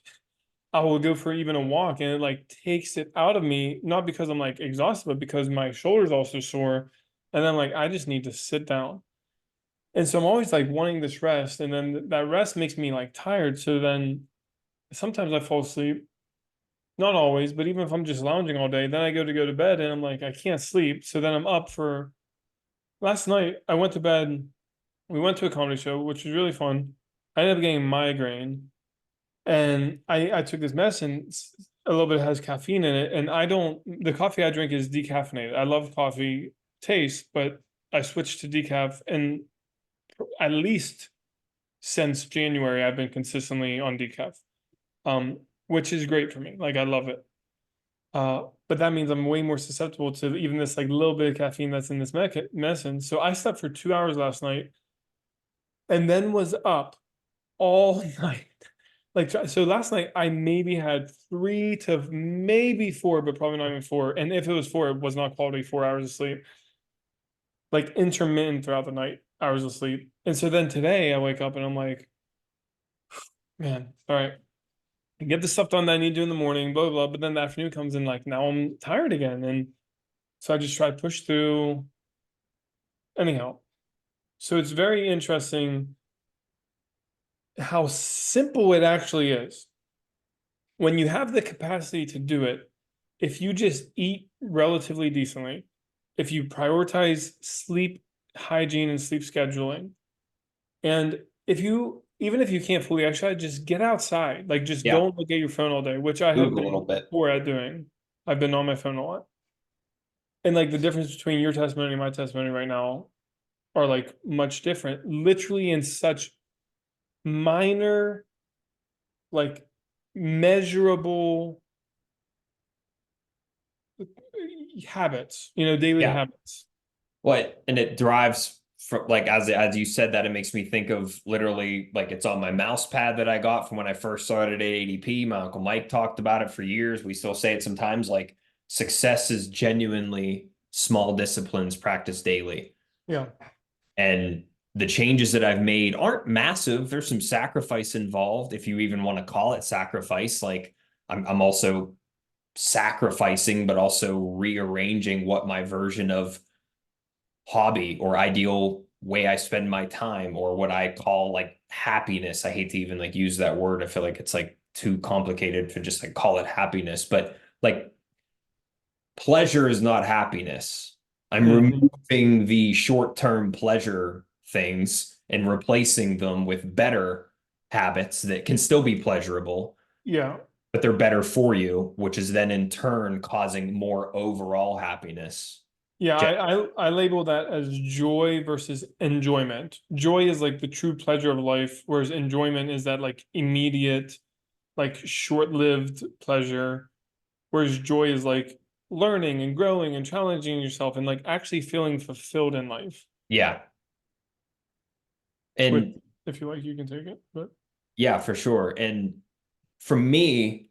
Speaker 2: I will go for even a walk and it like takes it out of me, not because I'm like exhausted, but because my shoulder's also sore. And then like I just need to sit down. And so I'm always like wanting this rest, and then that rest makes me like tired. So then sometimes I fall asleep, not always, but even if I'm just lounging all day, then I go to bed and I'm like, I can't sleep. So then I'm up for last night I went to bed. We went to a comedy show, which was really fun. I ended up getting a migraine, and I took this medicine. A little bit has caffeine in it, and I don't. The coffee I drink is decaffeinated. I love coffee taste, but I switched to decaf, and at least since January, I've been consistently on decaf, which is great for me. Like I love it. But that means I'm way more susceptible to even this like little bit of caffeine that's in this medicine. So I slept for 2 hours last night and then was up all night. Like, so last night I maybe had 3 to maybe 4, but probably not even 4. And if it was 4, it was not quality 4 hours of sleep, like intermittent throughout the night, hours of sleep. And so then today I wake up and I'm like, man, all right, get the stuff done that I need to do in the morning, blah, blah, blah. But then the afternoon comes and like, now I'm tired again. And so I just try to push through. Anyhow, so it's very interesting how simple it actually is. When you have the capacity to do it, if you just eat relatively decently, if you prioritize sleep hygiene and sleep scheduling, and if you even if you can't fully exercise, just get outside. Like just
Speaker 1: Yeah.
Speaker 2: don't look at your phone all day, which I have
Speaker 1: Move a little
Speaker 2: been
Speaker 1: bit.
Speaker 2: poor at doing. I've been on my phone a lot. And like the difference between your testimony and my testimony right now are like much different, literally in such minor, like measurable habits, daily
Speaker 1: Yeah.
Speaker 2: habits.
Speaker 1: What and it drives from like as you said that, it makes me think of literally like it's on my mouse pad that I got from when I first started at ADP. My uncle Mike talked about it for years. We still say it sometimes, like success is genuinely small disciplines practiced daily.
Speaker 2: Yeah.
Speaker 1: And the changes that I've made aren't massive. There's some sacrifice involved, if you even want to call it sacrifice. Like I'm also sacrificing, but also rearranging what my version of hobby or ideal way I spend my time or what I call like happiness. I hate to even like use that word. I feel like it's like too complicated to just like call it happiness, but like pleasure is not happiness. I'm
Speaker 2: Mhm.
Speaker 1: removing the short-term pleasure things and replacing them with better habits that can still be pleasurable,
Speaker 2: Yeah.
Speaker 1: but they're better for you, which is then in turn causing more overall happiness.
Speaker 2: Yeah, I label that as joy versus enjoyment. Joy is like the true pleasure of life, whereas enjoyment is that like immediate, like short-lived pleasure, whereas joy is like learning and growing and challenging yourself and like actually feeling fulfilled in life.
Speaker 1: Yeah.
Speaker 2: Which,
Speaker 1: And
Speaker 2: if you like, you can take it. But
Speaker 1: yeah, for sure. And for me,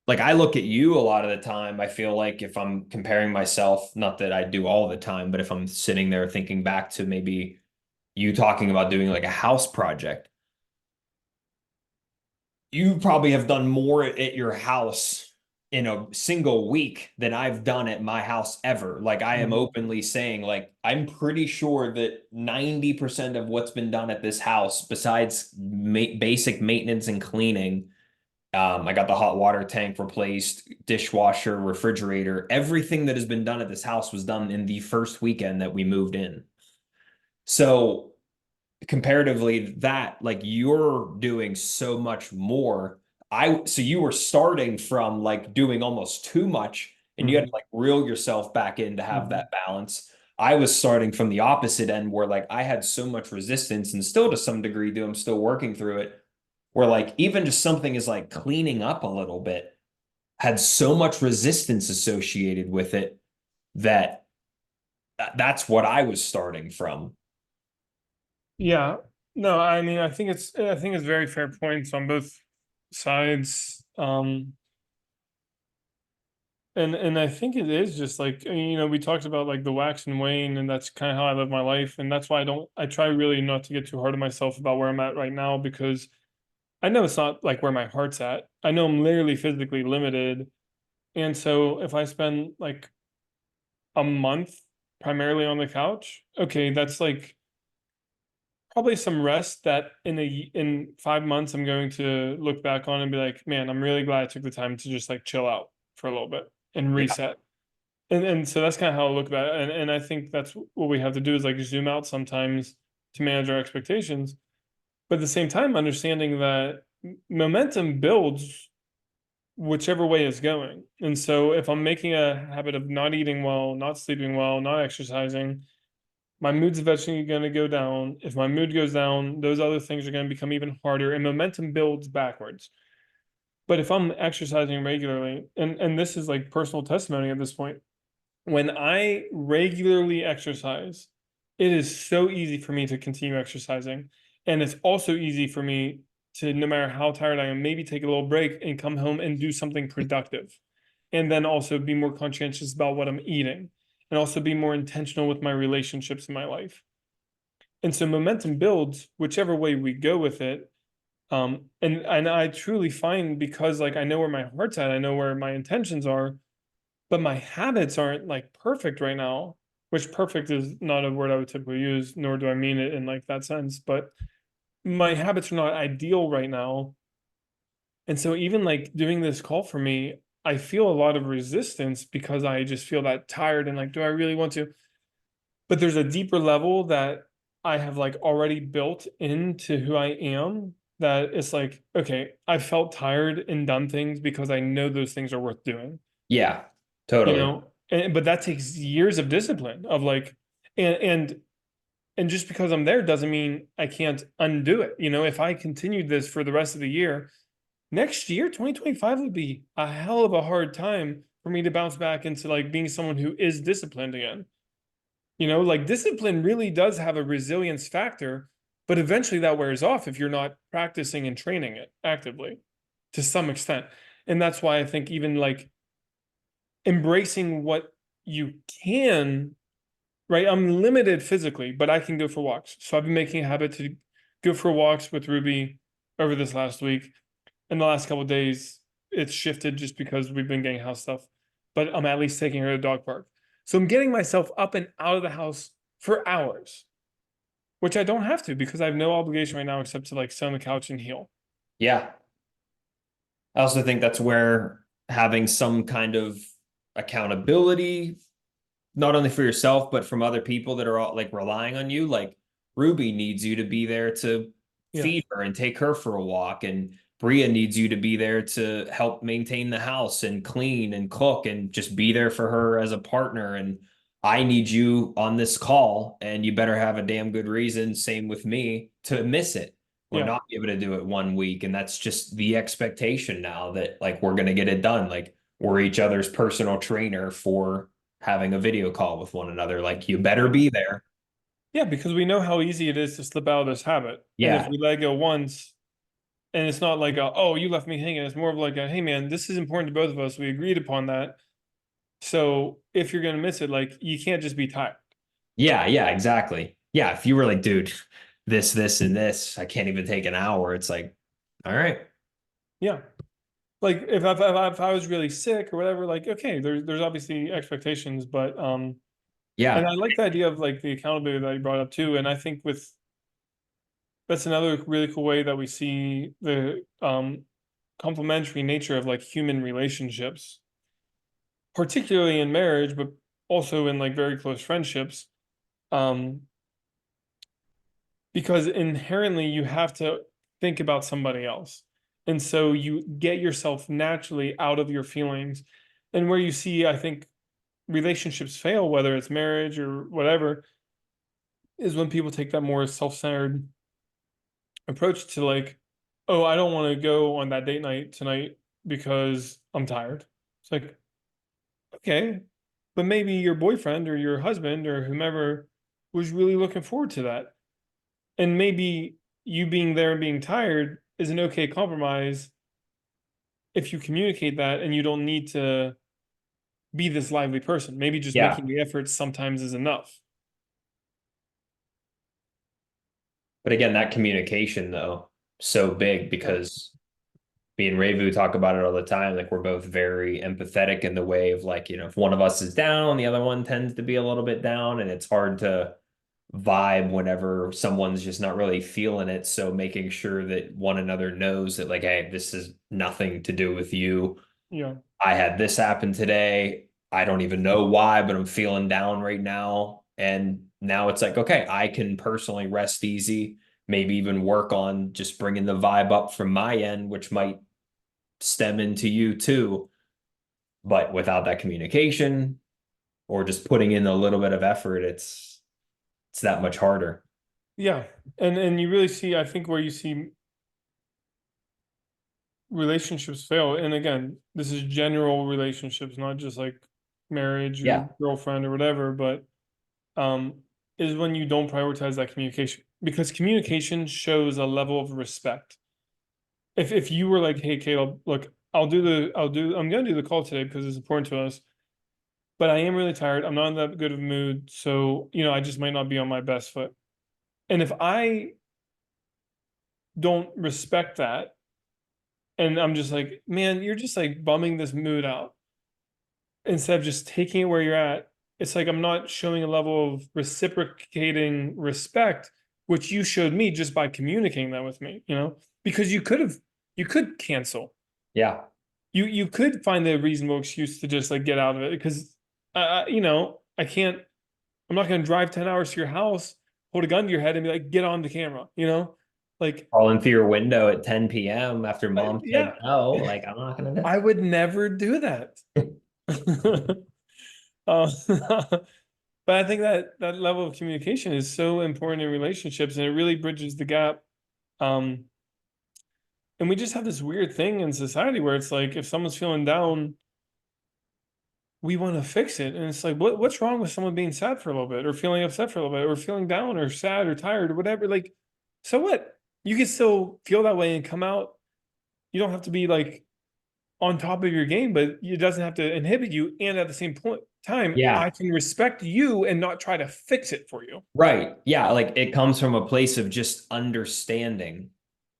Speaker 1: like I look at you a lot of the time, I feel like if I'm comparing myself, not that I do all the time, but if I'm sitting there thinking back to maybe you talking about doing like a house project, you probably have done more at your house in a single week than I've done at my house ever. Like I am
Speaker 2: Mhm.
Speaker 1: openly saying, like, I'm pretty sure that 90% of what's been done at this house, besides basic maintenance and cleaning, I got the hot water tank replaced, dishwasher, refrigerator. Everything that has been done at this house was done in the first weekend that we moved in. So comparatively, that like you're doing so much more. So you were starting from like doing almost too much, and you had
Speaker 2: Mhm.
Speaker 1: to like reel yourself back in to have
Speaker 2: Mhm.
Speaker 1: that balance. I was starting from the opposite end where like I had so much resistance and still to some degree do. I'm still working through it where like even just something is like cleaning up a little bit had so much resistance associated with it that that's what I was starting from.
Speaker 2: Yeah. No, I mean, I think it's very fair points on both sides. And I think it is just like, we talked about like the wax and wane, and that's kind of how I live my life. And that's why I try really not to get too hard on myself about where I'm at right now, because I know it's not like where my heart's at. I know I'm literally physically limited. And so if I spend like a month primarily on the couch, okay, that's like probably some rest that in 5 months I'm going to look back on and be like, man, I'm really glad I took the time to just like chill out for a little bit and
Speaker 1: Yeah.
Speaker 2: reset. And so that's kind of how I look at it. And I think that's what we have to do is like zoom out sometimes to manage our expectations. But at the same time, understanding that momentum builds whichever way it's going. And so if I'm making a habit of not eating well, not sleeping well, not exercising, my mood's eventually going to go down. If my mood goes down, those other things are going to become even harder, and momentum builds backwards. But if I'm exercising regularly, and this is like personal testimony at this point, when I regularly exercise, it is so easy for me to continue exercising. And it's also easy for me to, no matter how tired I am, maybe take a little break and come home and do something productive. And then also be more conscientious about what I'm eating and also be more intentional with my relationships in my life. And so momentum builds whichever way we go with it. And I truly find, because like I know where my heart's at, I know where my intentions are, but my habits aren't like perfect right now, which perfect is not a word I would typically use, nor do I mean it in like that sense, but my habits are not ideal right now. And so even like doing this call for me, I feel a lot of resistance because I just feel that tired and like, do I really want to? But there's a deeper level that I have like already built into who I am, that it's like, okay, I felt tired and done things because I know those things are worth doing,
Speaker 1: Yeah,
Speaker 2: you
Speaker 1: totally.
Speaker 2: know. But that takes years of discipline of like, and and and just because I'm there doesn't mean I can't undo it. You know, if I continued this for the rest of the year, next year 2025 would be a hell of a hard time for me to bounce back into like being someone who is disciplined again. You know, like discipline really does have a resilience factor, but eventually that wears off if you're not practicing and training it actively to some extent. And that's why I think even like embracing what you can, right? I'm limited physically, but I can go for walks. So I've been making a habit to go for walks with Ruby over this last week. In the last couple of days, it's shifted just because we've been getting house stuff, but I'm at least taking her to the dog park. So I'm getting myself up and out of the house for hours, which I don't have to because I have no obligation right now except to like sit on the couch and heal.
Speaker 1: Yeah. I also think that's where having some kind of accountability, not only for yourself, but from other people that are all like relying on you. Like Ruby needs you to be there to
Speaker 2: Yeah.
Speaker 1: feed her and take her for a walk. And Bria needs you to be there to help maintain the house and clean and cook and just be there for her as a partner. And I need you on this call, and you better have a damn good reason, same with me, to miss it or
Speaker 2: Yeah.
Speaker 1: not be able to do it one week. And that's just the expectation now that like we're going to get it done. Like we're each other's personal trainer for having a video call with one another. Like you better
Speaker 2: Yeah.
Speaker 1: be there.
Speaker 2: Yeah. Because we know how easy it is to slip out of this habit. And if
Speaker 1: Yeah.
Speaker 2: we let it go once, and it's not like, oh, you left me hanging. It's more of like, hey, man, this is important to both of us. We agreed upon that. So if you're going to miss it, like you can't just be tired.
Speaker 1: Yeah. Yeah. Exactly. Yeah. If you were like, dude, this, and this, I can't even take an hour. It's like, all right.
Speaker 2: Yeah. Like if I was really sick or whatever, like, okay, there's obviously expectations, but, and
Speaker 1: Yeah.
Speaker 2: I like the idea of like the accountability that you brought up too. And I think with, that's another really cool way that we see the, complementary nature of like human relationships, particularly in marriage, but also in like very close friendships. Um, because inherently you have to think about somebody else. And so you get yourself naturally out of your feelings. And where you see, I think, relationships fail, whether it's marriage or whatever, is when people take that more self-centered approach to like, oh, I don't want to go on that date night tonight because I'm tired. It's like, okay, but maybe your boyfriend or your husband or whomever was really looking forward to that. And maybe you being there and being tired is an okay compromise if you communicate that and you don't need to be this lively person. Maybe just
Speaker 1: Yeah.
Speaker 2: making the effort sometimes is enough.
Speaker 1: But again, that communication though, so big
Speaker 2: Yeah.
Speaker 1: because me and Revu talk about it all the time. Like we're both very empathetic in the way of like, if one of us is down, the other one tends to be a little bit down, and it's hard to vibe whenever someone's just not really feeling it. So making sure that one another knows that like, hey, this is nothing to do with you.
Speaker 2: Yeah.
Speaker 1: I had this happen today. I don't even know why, but I'm feeling down right now. And now it's like, okay, I can personally rest easy, maybe even work on just bringing the vibe up from my end, which might stem into you too. But without that communication or just putting in a little bit of effort, it's that much harder.
Speaker 2: Yeah. And you really see, I think where you see relationships fail, and again, this is general relationships, not just like marriage or
Speaker 1: Yeah.
Speaker 2: girlfriend or whatever, but um is when you don't prioritize that communication, because communication shows a level of respect. If you were like, hey Caleb, look, I'm gonna do the call today because it's important to us, but I am really tired, I'm not in that good of a mood, so I just might not be on my best foot. And if I don't respect that, and I'm just like, man, you're just like bumming this mood out, instead of just taking it where you're at, it's like I'm not showing a level of reciprocating respect, which you showed me just by communicating that with me, because you could cancel.
Speaker 1: Yeah.
Speaker 2: You could find a reasonable excuse to just like get out of it, because I can't, I'm not going to drive 10 hours to your house, hold a gun to your head and be like, get on the camera, like,
Speaker 1: Crawling through your window at 10 p.m. after mom said
Speaker 2: yeah,
Speaker 1: no. Like, I'm not gonna do
Speaker 2: I would never do that. Uh, but I think that that level of communication is so important in relationships, and it really bridges the gap. Um, and we just have this weird thing in society where it's like if someone's feeling down, we want to fix it. And it's like, what's wrong with someone being sad for a little bit, or feeling upset for a little bit, or feeling down or sad or tired or whatever? Like, so what? You can still feel that way and come out. You don't have to be like on top of your game, but it doesn't have to inhibit you. And at the same point time,
Speaker 1: Yeah.
Speaker 2: I can respect you and not try to fix it for you.
Speaker 1: Right. Yeah. Like it comes from a place of just understanding.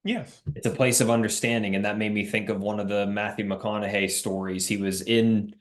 Speaker 2: Yes.
Speaker 1: It's a place of understanding. And that made me think of one of the Matthew McConaughey stories. He was in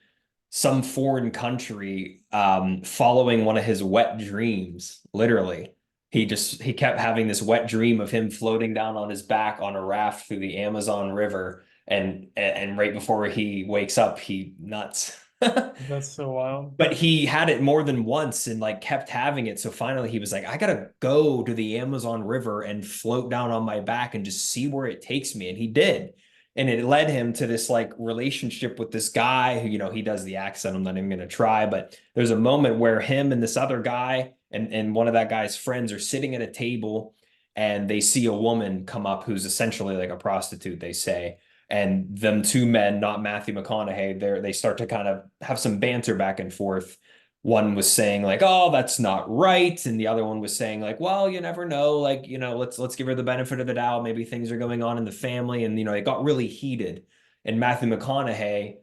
Speaker 1: some foreign country, following one of his wet dreams, literally. He kept having this wet dream of him floating down on his back on a raft through the Amazon River. And right before he wakes up, he nuts.
Speaker 2: That's so wild.
Speaker 1: But he had it more than once and like kept having it. So finally he was like, I gotta go to the Amazon River and float down on my back and just see where it takes me. And he did. And it led him to this like relationship with this guy who, he does the accent. I'm not even gonna try, but there's a moment where him and this other guy and one of that guy's friends are sitting at a table and they see a woman come up who's essentially like a prostitute, they say, and them two men, not Matthew McConaughey, they start to kind of have some banter back and forth. One was saying like, "Oh, that's not right," and the other one was saying like, "Well, you never know. Like, let's give her the benefit of the doubt. Maybe things are going on in the family." And it got really heated. And Matthew McConaughey,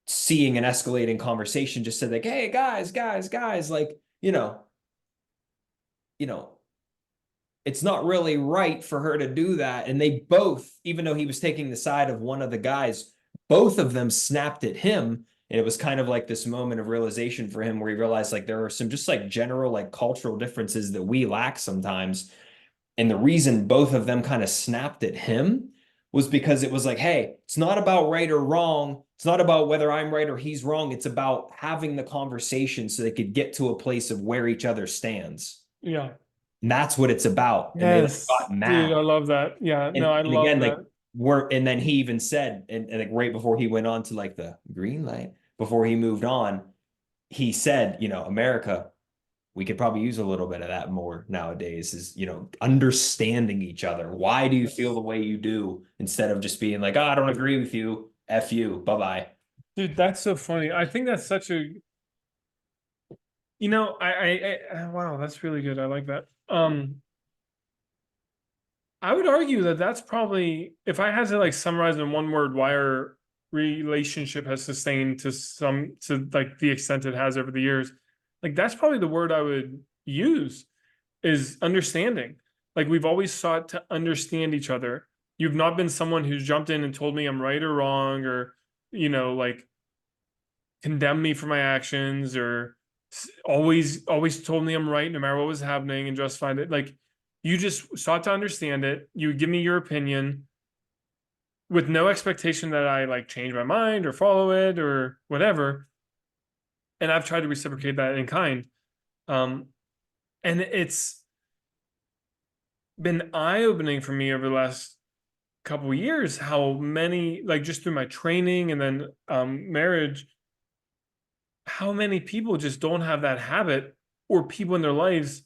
Speaker 1: seeing an escalating conversation, just said like, "Hey, guys, like, you know, it's not really right for her to do that." And they both, even though he was taking the side of one of the guys, both of them snapped at him. And it was kind of like this moment of realization for him where he realized like there are some just like general like cultural differences that we lack sometimes. And the reason both of them kind of snapped at him was because it was like, hey, it's not about right or wrong. It's not about whether I'm right or he's wrong. It's about having the conversation so they could get to a place of where each other stands.
Speaker 2: Yeah.
Speaker 1: And that's what it's about. And they like
Speaker 2: Yes,
Speaker 1: got
Speaker 2: dude, I
Speaker 1: mad.
Speaker 2: love that. Yeah, no, I
Speaker 1: And
Speaker 2: love
Speaker 1: again, like
Speaker 2: that.
Speaker 1: and then he even said, and like right before he went on to like the green light, before he moved on, he said, America, we could probably use a little bit of that more nowadays, is, understanding each other. Why do you feel
Speaker 2: Yes.
Speaker 1: the way you do? Instead of just being like, oh, I don't agree with you. F you. Bye-bye.
Speaker 2: Dude, that's so funny. I think that's such a, wow, that's really good. I like that. I would argue that that's probably, if I had to like summarize in one word why our relationship has sustained to like the extent it has over the years, like that's probably the word I would use, is understanding. Like we've always sought to understand each other. You've not been someone who's jumped in and told me I'm right or wrong, or, like condemn me for my actions, or always told me I'm right no matter what was happening and justified it. Like you just sought to understand it. You would give me your opinion with no expectation that I like change my mind or follow it or whatever. and I've tried to reciprocate that in kind. Um, and it's been eye-opening for me over the last couple of years how many, like just through my training and then marriage, how many people just don't have that habit, or people in their lives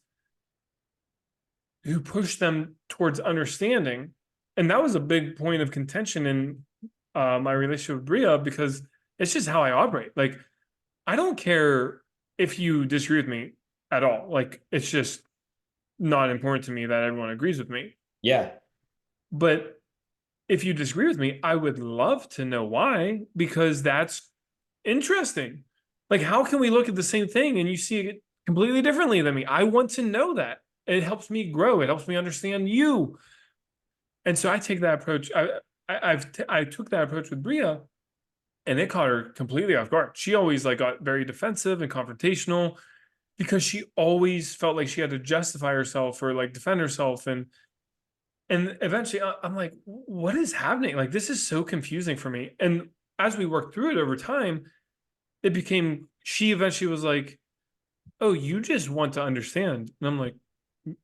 Speaker 2: who push them towards understanding. And that was a big point of contention in my relationship with Bria, because it's just how I operate. Like, I don't care if you disagree with me at all. Like, it's just not important to me that everyone agrees with me.
Speaker 1: Yeah.
Speaker 2: But if you disagree with me, I would love to know why, because that's interesting. Like, how can we look at the same thing and you see it completely differently than me? I want to know that. It helps me grow. It helps me understand you. And so I take that approach. I took that approach with Bria, and it caught her completely off guard. She always like got very defensive and confrontational because she always felt like she had to justify herself or like defend herself. And eventually I'm like, what is happening? Like, this is so confusing for me. And as we worked through it over time, it became, she eventually was like, oh, you just want to understand. And I'm like,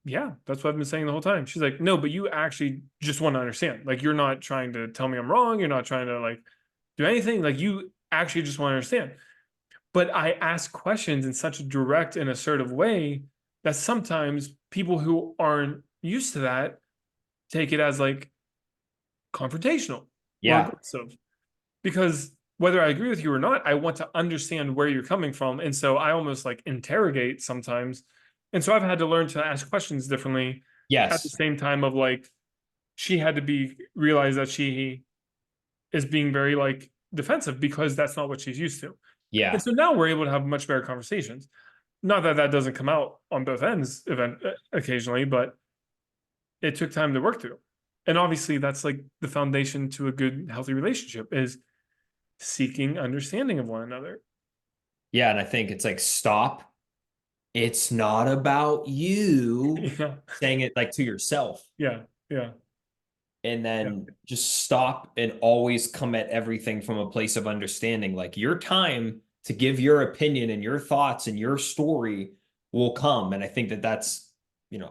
Speaker 2: yeah, that's what I've been saying the whole time. She's like, no, but you actually just want to understand. Like, you're not trying to tell me I'm wrong. You're not trying to like do anything. Like, you actually just want to understand. But I ask questions in such a direct and assertive way that sometimes people who aren't used to that take it as like confrontational or
Speaker 1: Yeah.
Speaker 2: aggressive. Because whether I agree with you or not, I want to understand where you're coming from. And so I almost like interrogate sometimes. And so I've had to learn to ask questions differently at the
Speaker 1: Yes.
Speaker 2: same time of like, she had to be realize that she is being very like defensive because that's not what she's used to. And
Speaker 1: Yeah.
Speaker 2: so now we're able to have much better conversations. Not that that doesn't come out on both ends occasionally, but it took time to work through. And obviously that's like the foundation to a good, healthy relationship is seeking understanding of one another.
Speaker 1: Yeah. And I think it's like, stop. It's not about you,
Speaker 2: Yeah,
Speaker 1: saying it like to yourself.
Speaker 2: yeah, yeah,
Speaker 1: And
Speaker 2: yeah,
Speaker 1: then just stop and always come at everything from a place of understanding. Like, your time to give your opinion and your thoughts and your story will come. And I think that that's,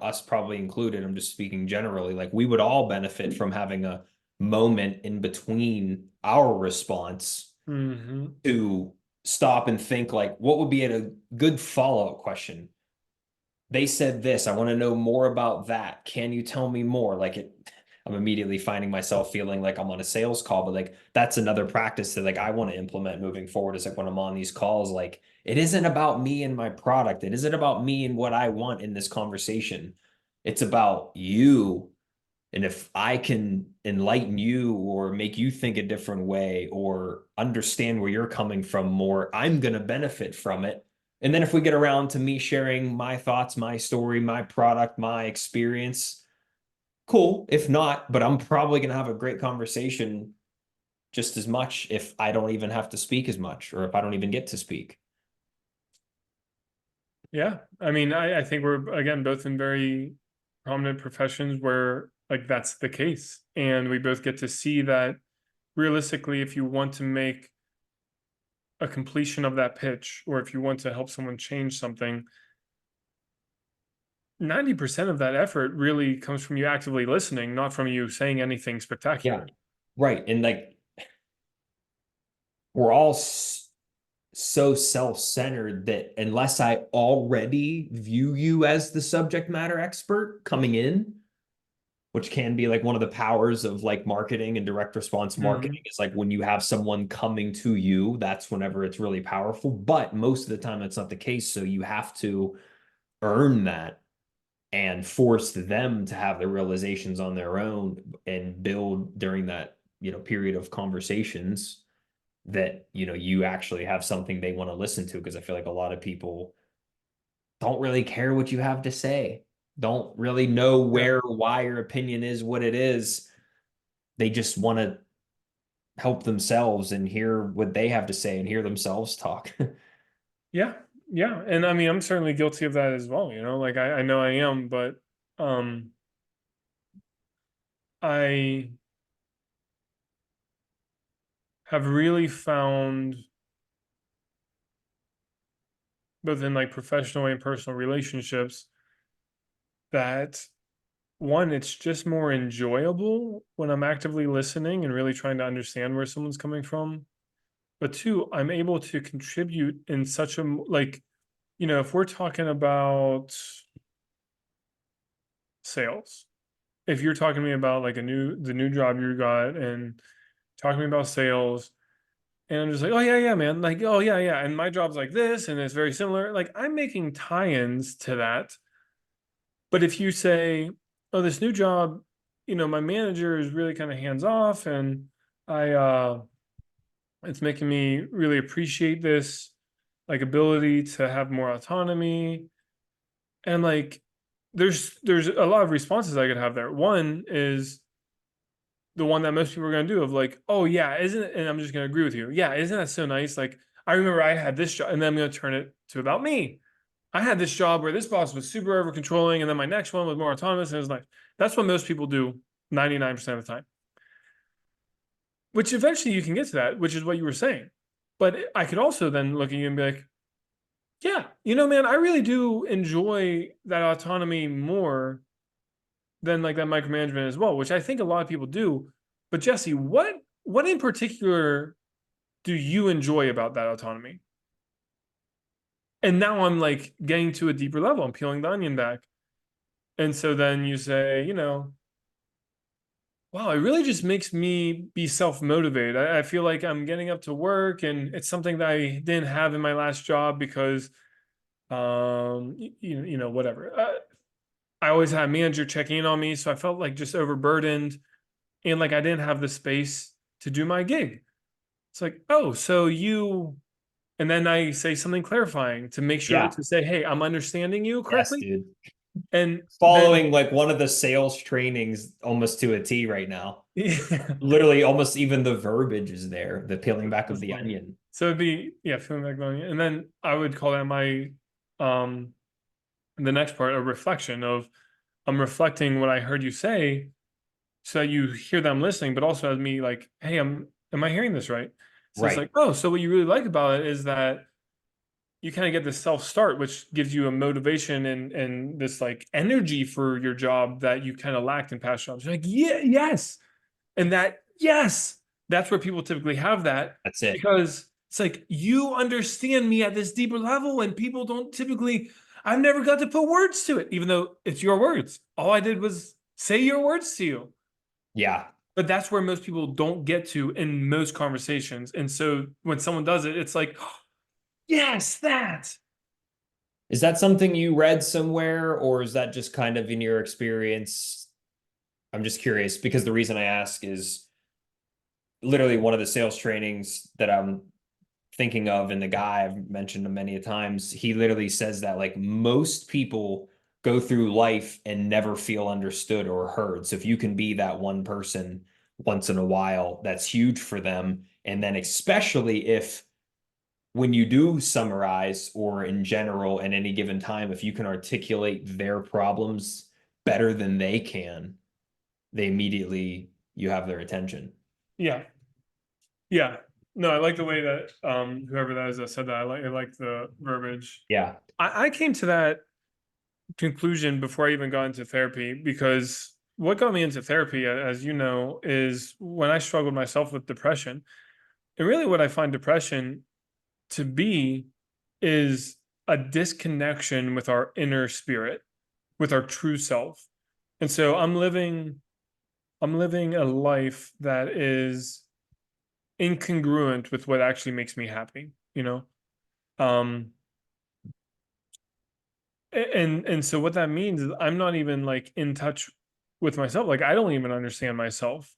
Speaker 1: us probably included. I'm just speaking generally. Like, we would all benefit from having a moment in between our response
Speaker 2: hmm,
Speaker 1: to stop and think, like, what would be a good follow-up question? They said this. I want to know more about that. Can you tell me more? Like, I'm immediately finding myself feeling like I'm on a sales call, but like, that's another practice that like I want to implement moving forward, is like, when I'm on these calls, like, it isn't about me and my product. It isn't about me and what I want in this conversation. It's about you. And if I can enlighten you or make you think a different way or understand where you're coming from more, I'm going to benefit from it. And then if we get around to me sharing my thoughts, my story, my product, my experience, cool. If not, but I'm probably going to have a great conversation just as much if I don't even have to speak as much, or if I don't even get to speak.
Speaker 2: yeah. I mean, I think we're again both in very prominent professions where like that's the case, and we both get to see that realistically, if you want to make a completion of that pitch, or if you want to help someone change something, 90% of that effort really comes from you actively listening, not from you saying anything
Speaker 1: Yeah.
Speaker 2: spectacular.
Speaker 1: Right. And like, we're all so self-centered that unless I already view you as the subject matter expert coming in, which can be like one of the powers of like marketing and direct response marketing,
Speaker 2: Hmm.
Speaker 1: is like when you have someone coming to you, that's whenever it's really powerful. But most of the time, that's not the case. So you have to earn that and force them to have the realizations on their own and build during that, period of conversations, that, you actually have something they want to listen to. Because I feel like a lot of people don't really care what you have to say, don't really know
Speaker 2: Yeah.
Speaker 1: where, why your opinion is what it is. They just want to help themselves and hear what they have to say and hear themselves talk.
Speaker 2: Yeah. Yeah. And I mean, I'm certainly guilty of that as well. Like I know I am, but um I have really found both in like professional and personal relationships, that one, it's just more enjoyable when I'm actively listening and really trying to understand where someone's coming from. But two, I'm able to contribute in such a like, if we're talking about sales, if you're talking to me about like the new job you got and talking to me about sales, and I'm just like, oh yeah, yeah, man, like, oh yeah, yeah, and my job's like this, and it's very similar. Like I'm making tie-ins to that. But if you say, oh, this new job, my manager is really kind of hands off, and I it's making me really appreciate this like ability to have more autonomy. And like there's a lot of responses I could have there. One is the one that most people are going to do of like, oh yeah, isn't it? And I'm just going to agree with you. Yeah, isn't that so nice? Like I remember I had this job, and then I'm going to turn it to about me. I had this job where this boss was super over controlling, and then my next one was more autonomous, and it was like that's what most people do 99% of the time. Which eventually you can get to that, which is what you were saying. But I could also then look at you and be like, yeah, man, I really do enjoy that autonomy more than like that micromanagement as well, which I think a lot of people do. But Jesse, what in particular do you enjoy about that autonomy? And now I'm like getting to a deeper level. I'm peeling the onion back. And so then you say, wow, it really just makes me be self-motivated. I feel like I'm getting up to work, and it's something that I didn't have in my last job because, whatever. I always had a manager checking in on me, so I felt like just overburdened, and like I didn't have the space to do my gig. It's like, oh, so you, and then I say something clarifying to make sure
Speaker 1: Yeah.
Speaker 2: to say, hey, I'm understanding you
Speaker 1: Yes,
Speaker 2: correctly.
Speaker 1: dude.
Speaker 2: And then,
Speaker 1: Following like one of the sales trainings almost to a T right now.
Speaker 2: yeah,
Speaker 1: Literally, almost even the verbiage is there, the peeling back of
Speaker 2: that's
Speaker 1: the
Speaker 2: funny.
Speaker 1: onion.
Speaker 2: So it'd be, yeah, feeling like going, and then I would call that my, um, the next part, a reflection of I'm reflecting what I heard you say so that you hear that I'm listening, but also as me like, hey, am I hearing this right? So it's
Speaker 1: Right.
Speaker 2: like, oh, so what you really like about it is that you kind of get this self-start, which gives you a motivation and this like energy for your job that you kind of lacked in past jobs. You're like, yeah, yes. And that, yes, that's where people typically have that
Speaker 1: That's it.
Speaker 2: because it's like you understand me at this deeper level, and people don't typically, I've never got to put words to it, even though it's your words. All I did was say your words to you.
Speaker 1: Yeah.
Speaker 2: But that's where most people don't get to in most conversations. And so when someone does it, it's like, yes, that.
Speaker 1: Is that something you read somewhere, or is that just kind of in your experience? I'm just curious because the reason I ask is literally one of the sales trainings that I'm thinking of, and the guy I've mentioned him many times, he literally says that like most people go through life and never feel understood or heard. So if you can be that one person once in a while, that's huge for them. And then especially if when you do summarize or in general at any given time, if you can articulate their problems better than they can, they immediately you have their attention.
Speaker 2: Yeah. Yeah. No, I like the way that whoever that is that said that. I like the verbiage.
Speaker 1: Yeah.
Speaker 2: I came to that conclusion before I even got into therapy because what got me into therapy, as you know, is when I struggled myself with depression. And really what I find depression to be is a disconnection with our inner spirit, with our true self. And so I'm living a life that is incongruent with what actually makes me happy, Um and so what that means is I'm not even like in touch with myself. Like I don't even understand myself.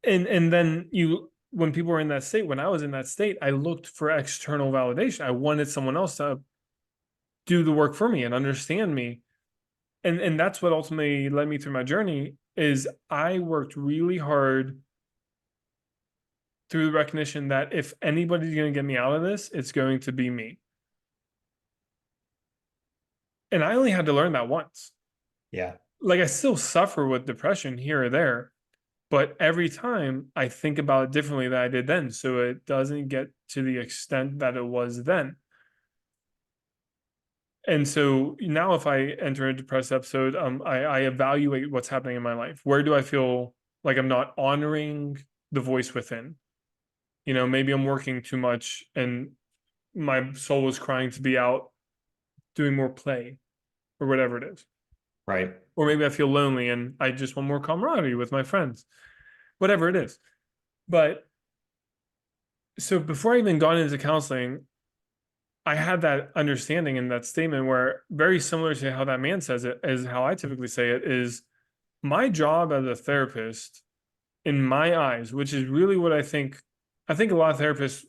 Speaker 2: And then when people were in that state, when I was in that state, I looked for external validation. I wanted someone else to do the work for me and understand me. And that's what ultimately led me through my journey is I worked really hard through the recognition that if anybody's going to get me out of this, it's going to be me. And I only had to learn that once.
Speaker 1: Yeah.
Speaker 2: Like I still suffer with depression here or there, But every time I think about it differently than I did then. So it doesn't get to the extent that it was then. And so now if I enter a depressed episode, I evaluate what's happening in my life. Where do I feel like I'm not honoring the voice within? Maybe I'm working too much and my soul is crying to be out doing more play or whatever it is.
Speaker 1: Right.
Speaker 2: Or maybe I feel lonely and I just want more camaraderie with my friends, whatever it is. But so before I even got into counseling, I had that understanding in that statement where very similar to how that man says it, is how I typically say it is my job as a therapist in my eyes, which is really what I think a lot of therapists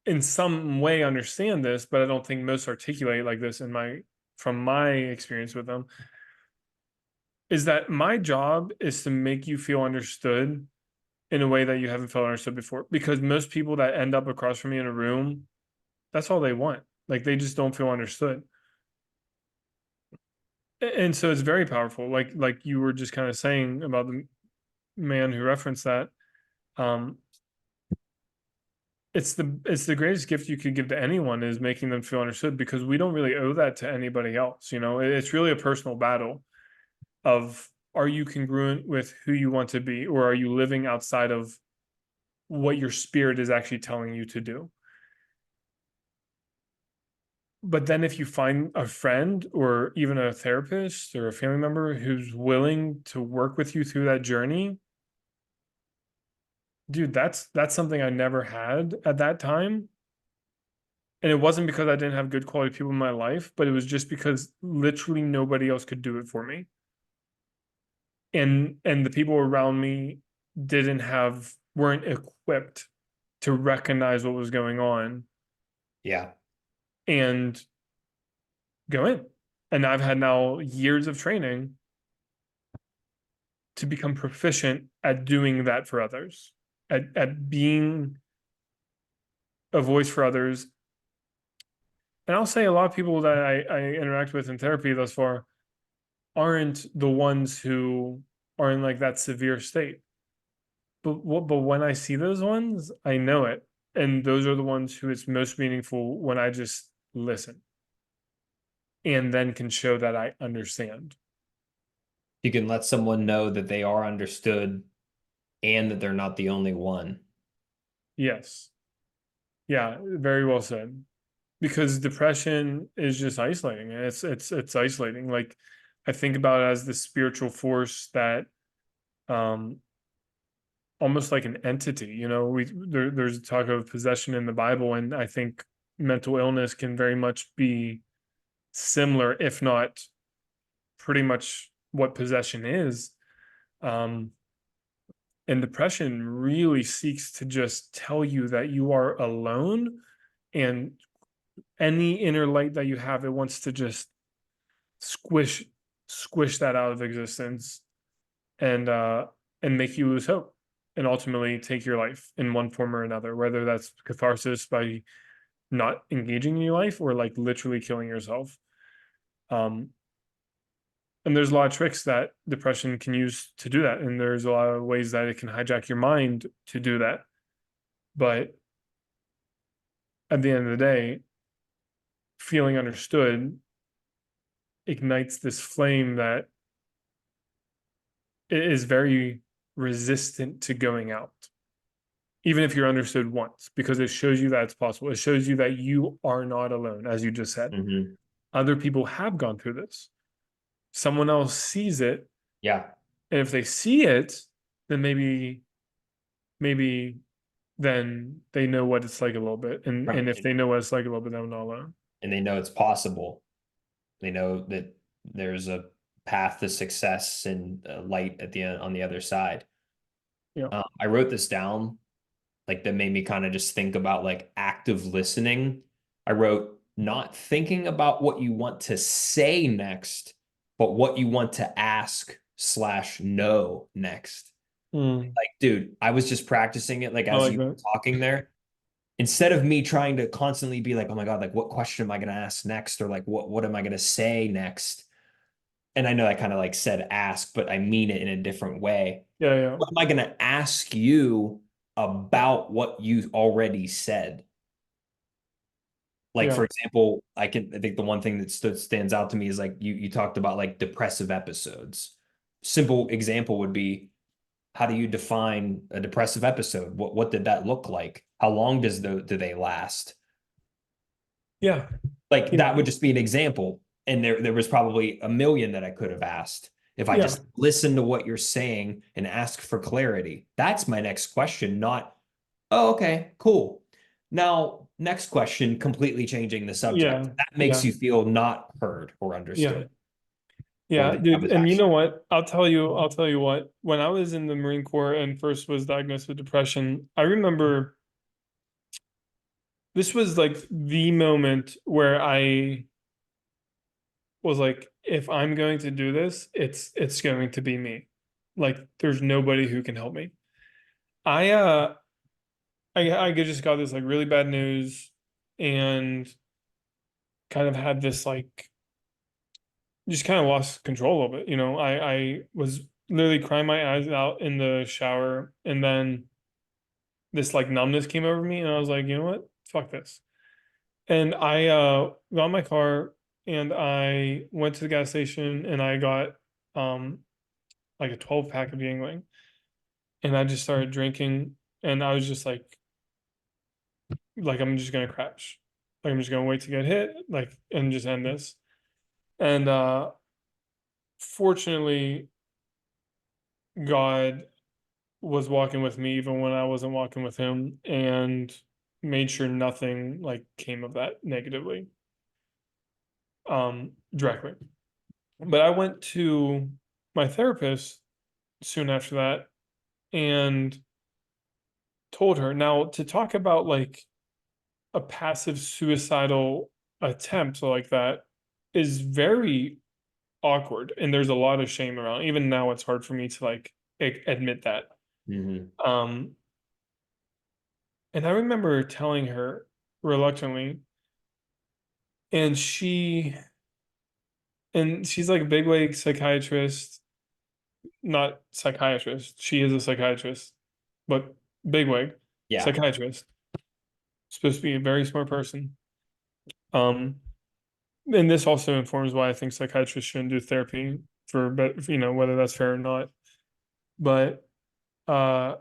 Speaker 2: in some way understand this, but I don't think most articulate like this from my experience with them, is that my job is to make you feel understood in a way that you haven't felt understood before. Because most people that end up across from me in a room, that's all they want. Like they just don't feel understood. And so it's very powerful. Like you were just kind of saying about the man who referenced that. Um, it's the greatest gift you could give to anyone is making them feel understood because we don't really owe that to anybody else. It's really a personal battle of are you congruent with who you want to be, or are you living outside of what your spirit is actually telling you to do? But then if you find a friend or even a therapist or a family member who's willing to work with you through that journey, dude, that's something I never had at that time. And it wasn't because I didn't have good quality people in my life, but it was just because literally nobody else could do it for me. And the people around me weren't equipped to recognize what was going on
Speaker 1: Yeah.
Speaker 2: and go in. And I've had now years of training to become proficient at doing that for others, at being a voice for others. And I'll say a lot of people that I interact with in therapy thus far aren't the ones who are in like that severe state. But when I see those ones, I know it. And those are the ones who it's most meaningful when I just listen and then can show that I understand.
Speaker 1: You can let someone know that they are understood and that they're not the only one.
Speaker 2: Yes. Yeah, very well said. Because depression is just isolating. And it's isolating. Like I think about it as the spiritual force that um almost like an entity. There's talk of possession in the Bible, and I think mental illness can very much be similar, if not pretty much what possession is. Um, and depression really seeks to just tell you that you are alone, and any inner light that you have, it wants to just squish squish that out of existence and make you lose hope and ultimately take your life in one form or another, whether that's catharsis by not engaging in your life or like literally killing yourself. Um, and there's a lot of tricks that depression can use to do that. And there's a lot of ways that it can hijack your mind to do that. But at the end of the day, feeling understood ignites this flame that is very resistant to going out, even if you're understood once, because it shows you that it's possible. It shows you that you are not alone, as you just said.
Speaker 1: Mm-hmm.
Speaker 2: Other people have gone through this. Someone else sees it.
Speaker 1: Yeah.
Speaker 2: And if they see it, then maybe then they know what it's like a little bit. And
Speaker 1: Right.
Speaker 2: if they know what it's like a little bit, they're not alone.
Speaker 1: And they know it's possible. They know that there's a path to success and a light at the end on the other side.
Speaker 2: Yeah.
Speaker 1: I wrote this down, like that made me kind of just think about like active listening. I wrote not thinking about what you want to say next, but what you want to ask slash know next.
Speaker 2: Mm,
Speaker 1: Like, dude, I was just practicing it like
Speaker 2: I
Speaker 1: as
Speaker 2: like
Speaker 1: you were
Speaker 2: that.
Speaker 1: talking there. Instead of me trying to constantly be like, oh my God, like what question am I gonna ask next? Or like what am I gonna say next? and I know I kind of like said ask, but I mean it in a different way.
Speaker 2: Yeah, yeah,
Speaker 1: What am I going to ask you about what you already said? Like,
Speaker 2: yeah,
Speaker 1: for example, I think the one thing that stands out to me is like you talked about like depressive episodes. Simple example would be, how do you define a depressive episode? What did that look like? How long do they last?
Speaker 2: yeah.
Speaker 1: Like
Speaker 2: You
Speaker 1: that would
Speaker 2: know,
Speaker 1: just be an example. And there was probably a million that I could have asked if I
Speaker 2: yeah,
Speaker 1: just listen to what you're saying and ask for clarity. That's my next question, not, oh, okay, cool. Now, next question, completely changing the subject.
Speaker 2: yeah,
Speaker 1: That makes
Speaker 2: yeah,
Speaker 1: you feel not heard or
Speaker 2: yeah.
Speaker 1: understood, or
Speaker 2: Yeah,
Speaker 1: that I
Speaker 2: dude,
Speaker 1: was
Speaker 2: and you know
Speaker 1: actually.
Speaker 2: what? I'll tell you what, when I was in the Marine Corps and first was diagnosed with depression, I remember this was like the moment where I was like, if I'm going to do this, it's going to be me. Like there's nobody who can help me. I uh I just got this like really bad news and kind of had this like just kind of lost control of it. I was literally crying my eyes out in the shower, and then this like numbness came over me, and I was like, you know what? Fuck this. And I got in my car and I went to the gas station and I got um like a 12 pack of Yingling, and I just started drinking, and I was just like I'm just gonna crash. Like I'm just gonna wait to get hit, like and just end this. And fortunately, God was walking with me even when I wasn't walking with him, and made sure nothing like came of that negatively, directly. But I went to my therapist soon after that and told her. Now, to talk about like a passive suicidal attempt like that is very awkward, and there's a lot of shame around. Even now, it's hard for me to like admit that.
Speaker 1: Mhm.
Speaker 2: Um, and I remember telling her reluctantly, and she's like a bigwig psychiatrist, not psychiatrist. She is a psychiatrist, but bigwig
Speaker 1: Yeah.
Speaker 2: psychiatrist, supposed to be a very smart person. Um, and this also informs why I think psychiatrists shouldn't do therapy for, but whether that's fair or not. But uh,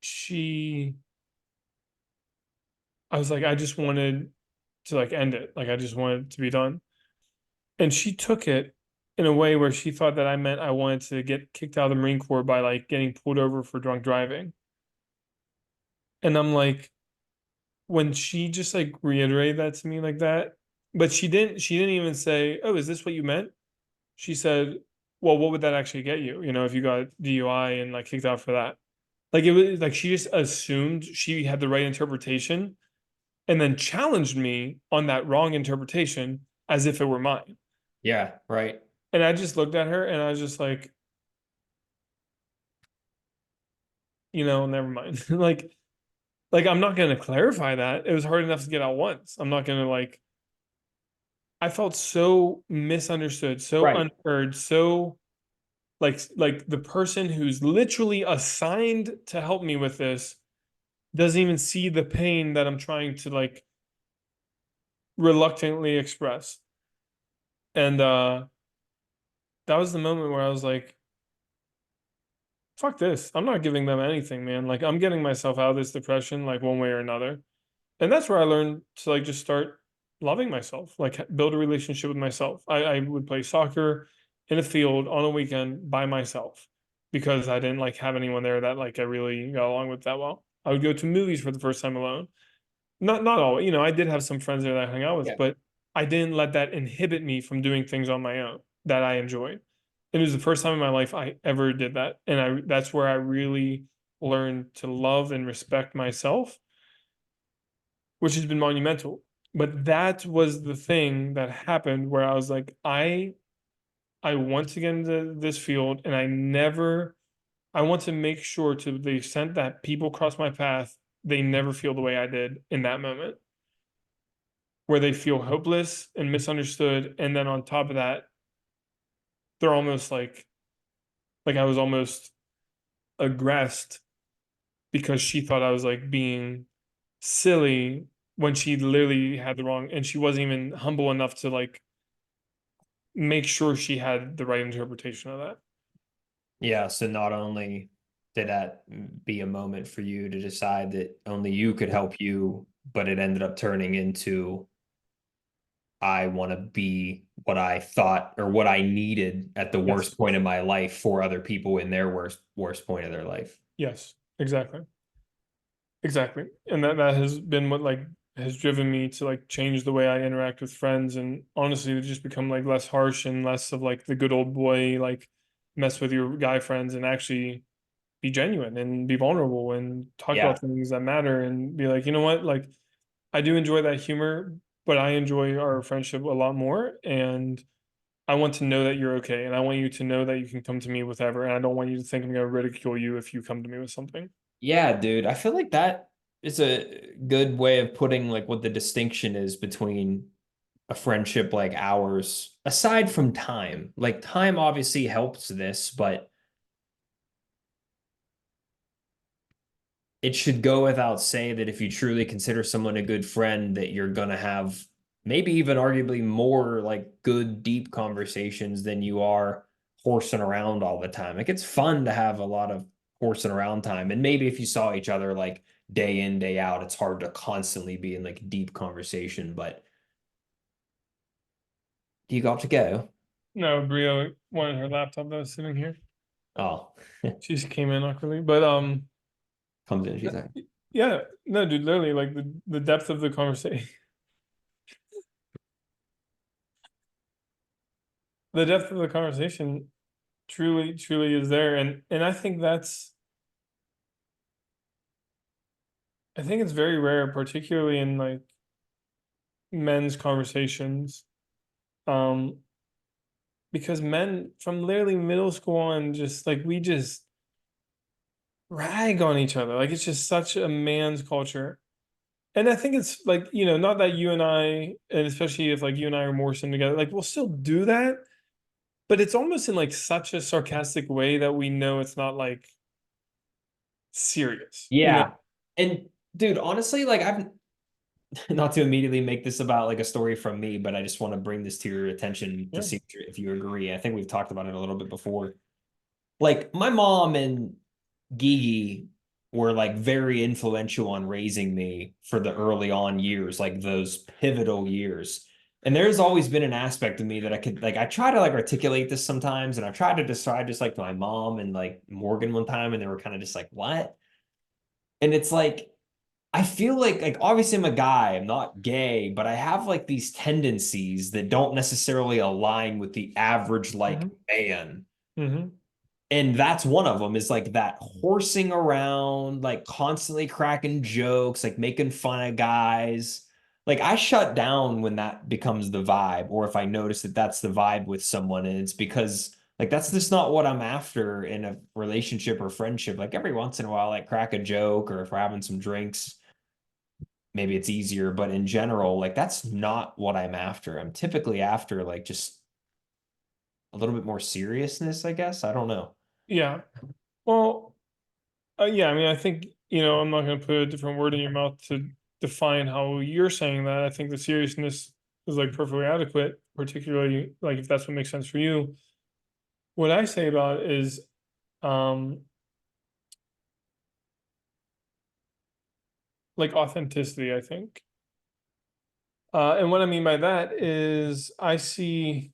Speaker 2: she, I was like, I just wanted to like end it. Like I just wanted it to be done. And she took it in a way where she thought that I meant I wanted to get kicked out of the Marine Corps by like getting pulled over for drunk driving. And I'm like, when she just like reiterated that to me like that, but she didn't even say, "Oh, is this what you meant?" She said, "Well, what would that actually get you? If you got DUI and like kicked out for that." Like it was like she just assumed she had the right interpretation and then challenged me on that wrong interpretation as if it were mine.
Speaker 1: Yeah. Right.
Speaker 2: And I just looked at her and I was just like, never mind. Like I'm not gonna clarify that. It was hard enough to get out once. I'm not gonna like I felt so misunderstood, so
Speaker 1: Right.
Speaker 2: unheard, so like the person who's literally assigned to help me with this doesn't even see the pain that I'm trying to like reluctantly express. And that was the moment where I was like, fuck this. I'm not giving them anything, man. Like I'm getting myself out of this depression like one way or another. And that's where I learned to like just start loving myself, like build a relationship with myself. I would play soccer in a field on a weekend by myself because I didn't like have anyone there that like I really got along with that well. I would go to movies for the first time alone. Not all, I did have some friends there that I hung out with,
Speaker 1: Yeah.
Speaker 2: but I didn't let that inhibit me from doing things on my own that I enjoyed. And it was the first time in my life I ever did that. And that's where I really learned to love and respect myself, which has been monumental. But that was the thing that happened where I was like, I want to get into this field, and I want to make sure to the extent that people cross my path, they never feel the way I did in that moment, where they feel hopeless and misunderstood. And then on top of that, they're almost like I was almost aggressed because she thought I was like being silly when she literally had the wrong, and she wasn't even humble enough to like make sure she had the right interpretation of that.
Speaker 1: Yeah, so not only did that be a moment for you to decide that only you could help you, but it ended up turning into I want to be what I thought or what I needed at the
Speaker 2: Yes.
Speaker 1: worst point of my life for other people in their worst point of their life.
Speaker 2: Yes, exactly. Exactly. And that has been what like has driven me to like change the way I interact with friends, and honestly to just become like less harsh and less of like the good old boy, like mess with your guy friends and actually be genuine and be vulnerable and talk
Speaker 1: Yeah.
Speaker 2: about things that matter and be like, you know what, like I do enjoy that humor, but I enjoy our friendship a lot more, and I want to know that you're okay, and I want you to know that you can come to me with whatever, and I don't want you to think I'm gonna ridicule you if you come to me with something.
Speaker 1: Yeah, dude. I feel like that is a good way of putting like what the distinction is between a friendship like ours, aside from time. Like time obviously helps this, but it should go without saying that if you truly consider someone a good friend, that you're gonna have maybe even arguably more like good, deep conversations than you are horsing around all the time. Like it's fun to have a lot of horsing around time. And maybe if you saw each other like day in, day out, it's hard to constantly be in like deep conversation. But you got to go.
Speaker 2: No, Brio wanted her laptop that was sitting here.
Speaker 1: Oh,
Speaker 2: She just came in awkwardly, but
Speaker 1: comes in, she's like,
Speaker 2: yeah, no, dude, literally, like the depth of the conversation, the depth of the conversation, truly is there, and I think it's very rare, particularly in like men's conversations, um, because men from literally middle school on, just like we just rag on each other, like it's just such a man's culture. And I think it's like, not that you and I, and especially if like you and I are more together, like we'll still do that, but it's almost in like such a sarcastic way that we know it's not like serious.
Speaker 1: yeah. And dude, honestly, like I've not to immediately make this about like a story from me, but I just want to bring this to your attention to
Speaker 2: Yeah.
Speaker 1: see if you agree. I think we've talked about it a little bit before. Like my mom and Gigi were like very influential on raising me for the early on years, like those pivotal years. And there's always been an aspect of me that I could like I try to like articulate this sometimes, and I tried to decide just like to my mom and like Morgan one time, and they were kind of just like, what? And it's like I feel like obviously I'm a guy, I'm not gay, but I have like these tendencies that don't necessarily align with the average like
Speaker 2: Hmm.
Speaker 1: man.
Speaker 2: Hmm.
Speaker 1: And that's one of them is like that horsing around, like constantly cracking jokes, like making fun of guys. Like I shut down when that becomes the vibe, or if I notice that that's the vibe with someone, and it's because like that's just not what I'm after in a relationship or friendship. Like every once in a while, like crack a joke, or if we're having some drinks, maybe it's easier. But in general, like that's not what I'm after. I'm typically after like just a little bit more seriousness, I guess. I don't know.
Speaker 2: Yeah. Well, yeah, I mean, I think, I'm not going to put a different word in your mouth to define how you're saying that. I think the seriousness is like perfectly adequate, particularly like if that's what makes sense for you. What I say about it is, um, like authenticity, I think. And what I mean by that is I see,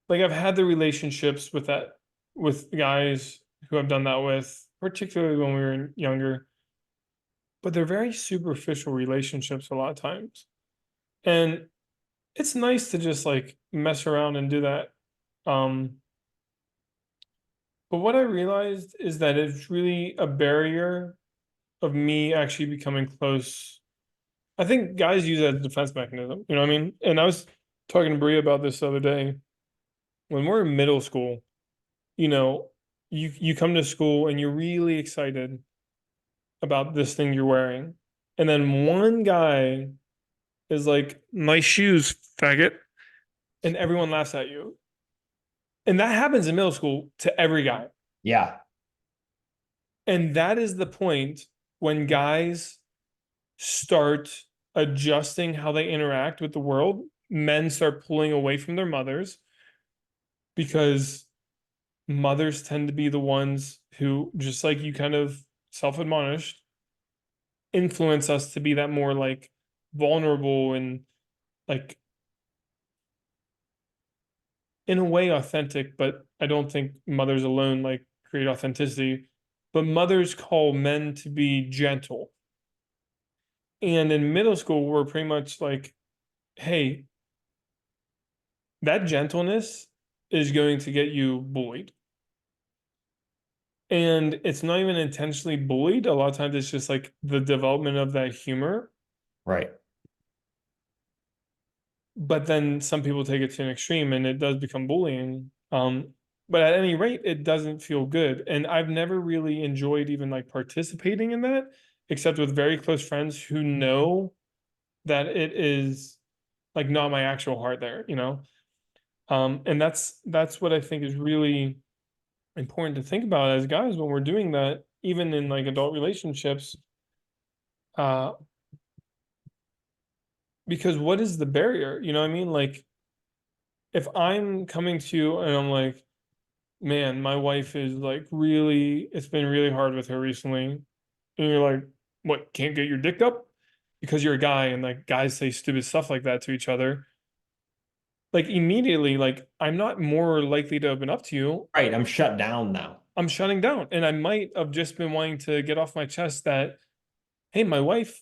Speaker 2: like I've had the relationships with guys who I've done that with, particularly when we were younger, but they're very superficial relationships a lot of times. And it's nice to just like mess around and do that. Um, but what I realized is that it's really a barrier of me actually becoming close. I think guys use it as a defense mechanism, you know what I mean? And I was talking to Bria about this the other day. When we're in middle school, you know, you come to school and you're really excited about this thing you're wearing. And then one guy is like, nice shoes, faggot. and everyone laughs at you. And that happens in middle school to every guy.
Speaker 1: Yeah.
Speaker 2: And that is the point when guys start adjusting how they interact with the world. Men start pulling away from their mothers because mothers tend to be the ones who, just like you kind of self-admonished, influence us to be that more like vulnerable and like in a way authentic, but I don't think mothers alone like create authenticity. But mothers call men to be gentle. And in middle school, we're pretty much like, hey, that gentleness is going to get you bullied. And it's not even intentionally bullied. A lot of times it's just like the development of that humor.
Speaker 1: Right.
Speaker 2: But then some people take it to an extreme and it does become bullying. But at any rate, it doesn't feel good. And I've never really enjoyed even like participating in that, except with very close friends who know that it is like not my actual heart there, you know? And that's what I think is really important to think about as guys when we're doing that, even in like adult relationships. Uh, because what is the barrier? You know what I mean? Like if I'm coming to you and I'm like, man, my wife is like really, it's been really hard with her recently. And you're like, what, can't get your dick up? Because you're a guy and like guys say stupid stuff like that to each other. Like immediately, like I'm not more likely to open up to you.
Speaker 1: Right. I'm shut down now.
Speaker 2: I'm shutting down. And I might have just been wanting to get off my chest that, hey, my wife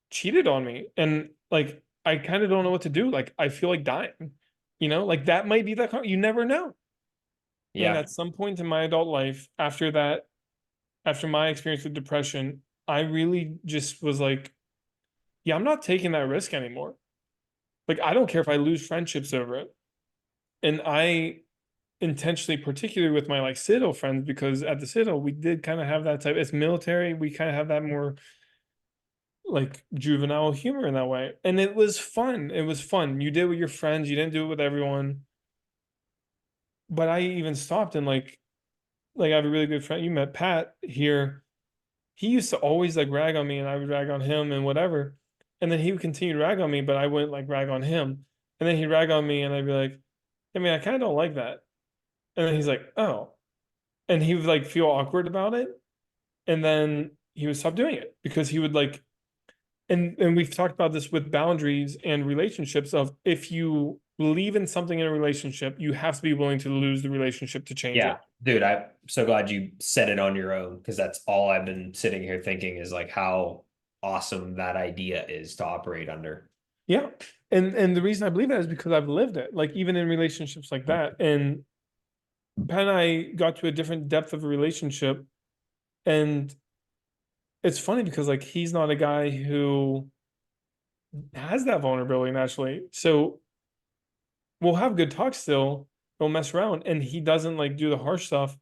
Speaker 2: cheated on me. And like, I kind of don't know what to do. Like, I feel like dying, like that might be that, you never know. And
Speaker 1: Yeah.
Speaker 2: at some point in my adult life, after that, after my experience with depression, I really just was like, yeah, I'm not taking that risk anymore. Like, I don't care if I lose friendships over it. And I intentionally, particularly with my like Citadel friends, because at the Citadel, we did kind of have that type, it's military, we kind of have that more like juvenile humor in that way. And it was fun. It was fun. You did it with your friends, you didn't do it with everyone. But I even stopped and like I have a really good friend. You met Pat here. He used to always like rag on me and I would rag on him and whatever. And then he would continue to rag on me, but I wouldn't like rag on him. And then he'd rag on me and I'd be like, I mean, I kind of don't like that. And then he's like, oh. And he would like feel awkward about it. And then he would stop doing it because he would like, and we've talked about this with boundaries and relationships of if you believe in something in a relationship, you have to be willing to lose the relationship to change
Speaker 1: Yeah.
Speaker 2: it.
Speaker 1: Dude, I'm so glad you said it on your own because that's all I've been sitting here thinking is like how awesome that idea is to operate under.
Speaker 2: Yeah. And the reason I believe that is because I've lived it, like even in relationships like that. And Pat and I got to a different depth of a relationship. And it's funny because like he's not a guy who has that vulnerability naturally. So we'll have good talks still, we'll mess around, and he doesn't like do the harsh stuff,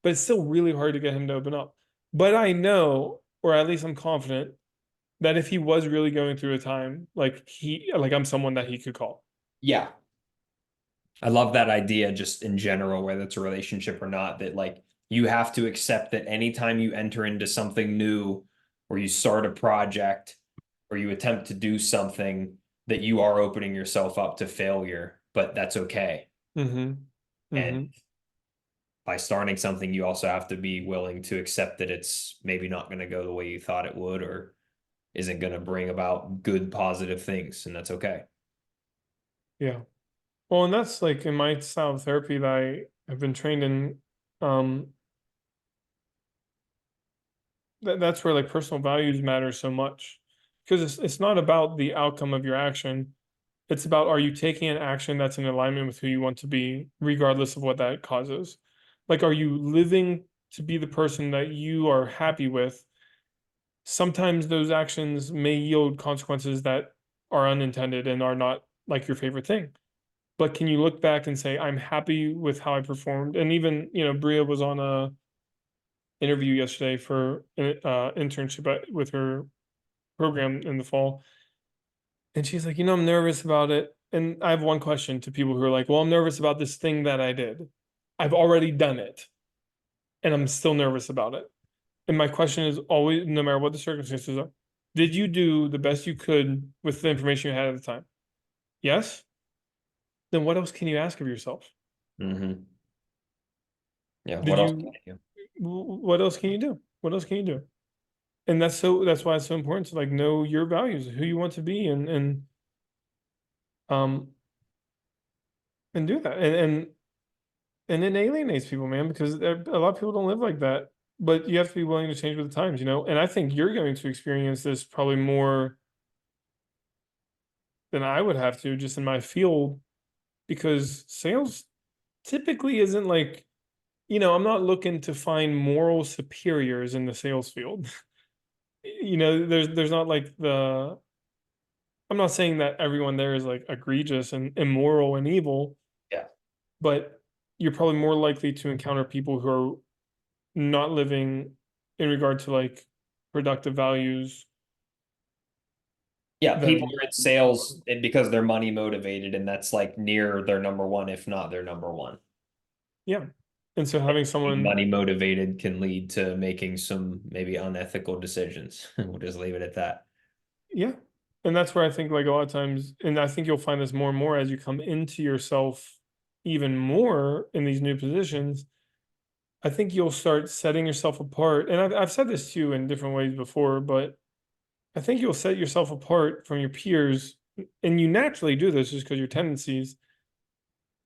Speaker 2: but it's still really hard to get him to open up. But I know, or at least I'm confident, that if he was really going through a time, like I'm someone that he could call.
Speaker 1: Yeah. I love that idea just in general, whether it's a relationship or not, that like you have to accept that anytime you enter into something new or you start a project or you attempt to do something that you are opening yourself up to failure, but that's okay.
Speaker 2: Mm-hmm.
Speaker 1: And
Speaker 2: Mm-hmm.
Speaker 1: by starting something, you also have to be willing to accept that it's maybe not going to go the way you thought it would or isn't going to bring about good, positive things. And that's okay.
Speaker 2: Yeah. Well, and that's like in my style of therapy that I have been trained in, um, that's where like personal values matter so much. Because it's not about the outcome of your action. It's about are you taking an action that's in alignment with who you want to be, regardless of what that causes. Like, are you living to be the person that you are happy with? Sometimes those actions may yield consequences that are unintended and are not like your favorite thing. But can you look back and say, I'm happy with how I performed? And even, Bria was on a interview yesterday for an internship with her program in the fall. And she's like, I'm nervous about it. and I have one question to people who are like, well, I'm nervous about this thing that I did. I've already done it and I'm still nervous about it. And my question is always, no matter what the circumstances are, did you do the best you could with the information you had at the time? Yes? Then what else can you ask of yourself?
Speaker 1: Hmm. Yeah.
Speaker 2: Did
Speaker 1: What else can
Speaker 2: you,
Speaker 1: I do?
Speaker 2: what else can you do? What else can you do? And that's why it's so important to like know your values, who you want to be um and do that. And it alienates people, man, because a lot of people don't live like that. But you have to be willing to change with the times, you know? And I think you're going to experience this probably more than I would have to just in my field because sales typically isn't like, I'm not looking to find moral superiors in the sales field. There's not like I'm not saying that everyone there is like egregious and immoral and evil,
Speaker 1: Yeah.
Speaker 2: but you're probably more likely to encounter people who are not living in regard to like productive values
Speaker 1: Yeah. People
Speaker 2: than
Speaker 1: are in sales because they're money motivated, and that's like near their number one, if not their number one.
Speaker 2: yeah. And so having
Speaker 1: Being
Speaker 2: someone
Speaker 1: money motivated can lead to making some maybe unethical decisions. We'll just leave it at that.
Speaker 2: Yeah. And that's where I think like a lot of times, and I think you'll find this more and more as you come into yourself even more in these new positions. I think you'll start setting yourself apart. And I've said this too in different ways before, but I think you'll set yourself apart from your peers. And you naturally do this just because your tendencies.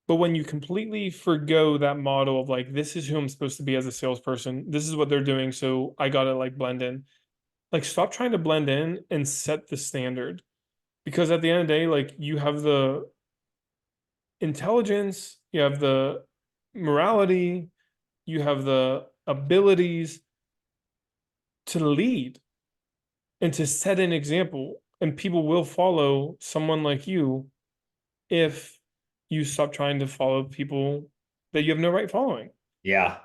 Speaker 2: But when you completely forgo that model of like, this is who I'm supposed to be as a salesperson, this is what they're doing. So I gotta like blend in. Like, stop trying to blend in and set the standard because at the end of the day, like you have the intelligence, you have the morality, you have the abilities to lead and to set an example, and people will follow someone like you if you stop trying to follow people that you have no right following.
Speaker 1: Yeah,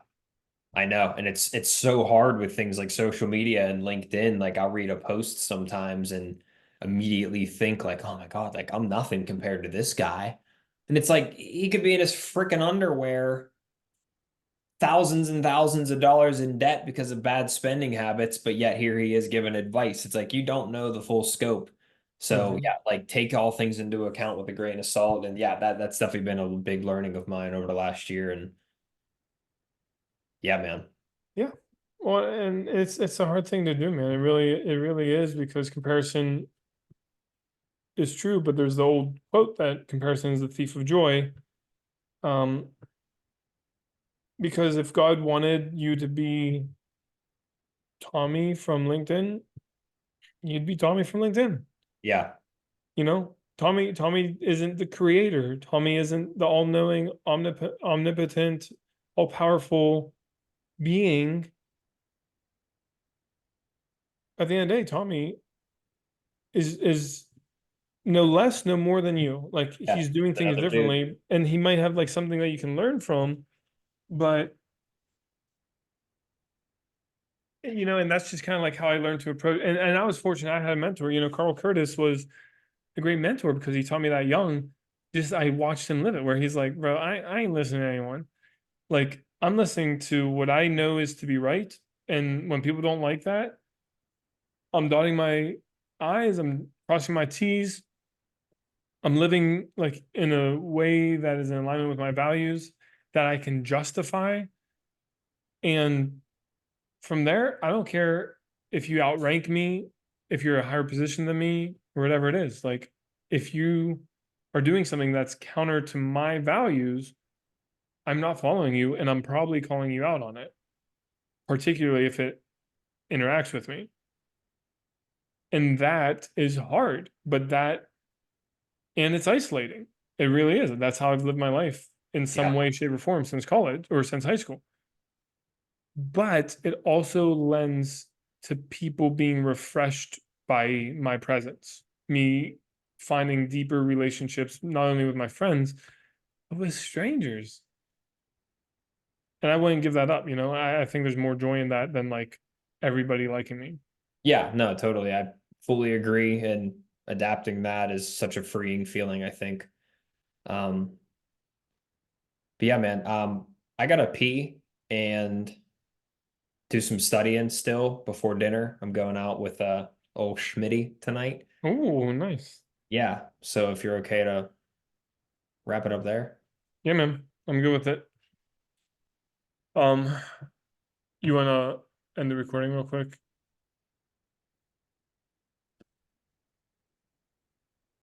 Speaker 1: I know. And it's so hard with things like social media and LinkedIn. Like I'll read a post sometimes and immediately think like, oh my God, like I'm nothing compared to this guy. And it's like he could be in his freaking underwear, thousands and thousands of dollars in debt because of bad spending habits, but yet here he is giving advice. It's like you don't know the full scope. So
Speaker 2: Mhm.
Speaker 1: yeah, like take all things into account with a grain of salt. And yeah, that's definitely been a big learning of mine over the last year. And yeah, man.
Speaker 2: Yeah. Well, and it's a hard thing to do, man. It really is because comparison is true, but there's the old quote that comparison is the thief of joy. Um, because if God wanted you to be Tommy from LinkedIn, you'd be Tommy from LinkedIn.
Speaker 1: Yeah.
Speaker 2: Tommy isn't the creator. Tommy isn't the all-knowing, omnipotent, all-powerful being. At the end of the day, Tommy is no less, no more than you. Like
Speaker 1: Yeah.
Speaker 2: he's doing things
Speaker 1: Another dude.
Speaker 2: differently, and he might have like something that you can learn from, but and that's just kind of like how I learned to approach. And I was fortunate; I had a mentor. Carl Curtis was a great mentor because he taught me that young. Just I watched him live it, where he's like, "Bro, I ain't listening to anyone. Like I'm listening to what I know is to be right, and when people don't like that, I'm dotting my I's, I'm crossing my T's, I'm living like in a way that is in alignment with my values that I can justify. And from there, I don't care if you outrank me, if you're a higher position than me, or whatever it is. Like if you are doing something that's counter to my values, I'm not following you and I'm probably calling you out on it, particularly if it interacts with me. And that is hard, and it's isolating. It really is. That's how I've lived my life in some
Speaker 1: Yeah.
Speaker 2: way, shape, or form since college or since high school. But it also lends to people being refreshed by my presence, me finding deeper relationships, not only with my friends, but with strangers. And I wouldn't give that up. I think there's more joy in that than like everybody liking me.
Speaker 1: Yeah, no, totally. I fully agree. And adapting that is such a freeing feeling, I think. But yeah, man, I gotta pee and do some studying still before dinner. I'm going out with old Schmitty tonight.
Speaker 2: Oh, nice.
Speaker 1: Yeah, so if you're okay to wrap it up there.
Speaker 2: Yeah, man. I'm good with it. Um, you wanna end the recording real quick?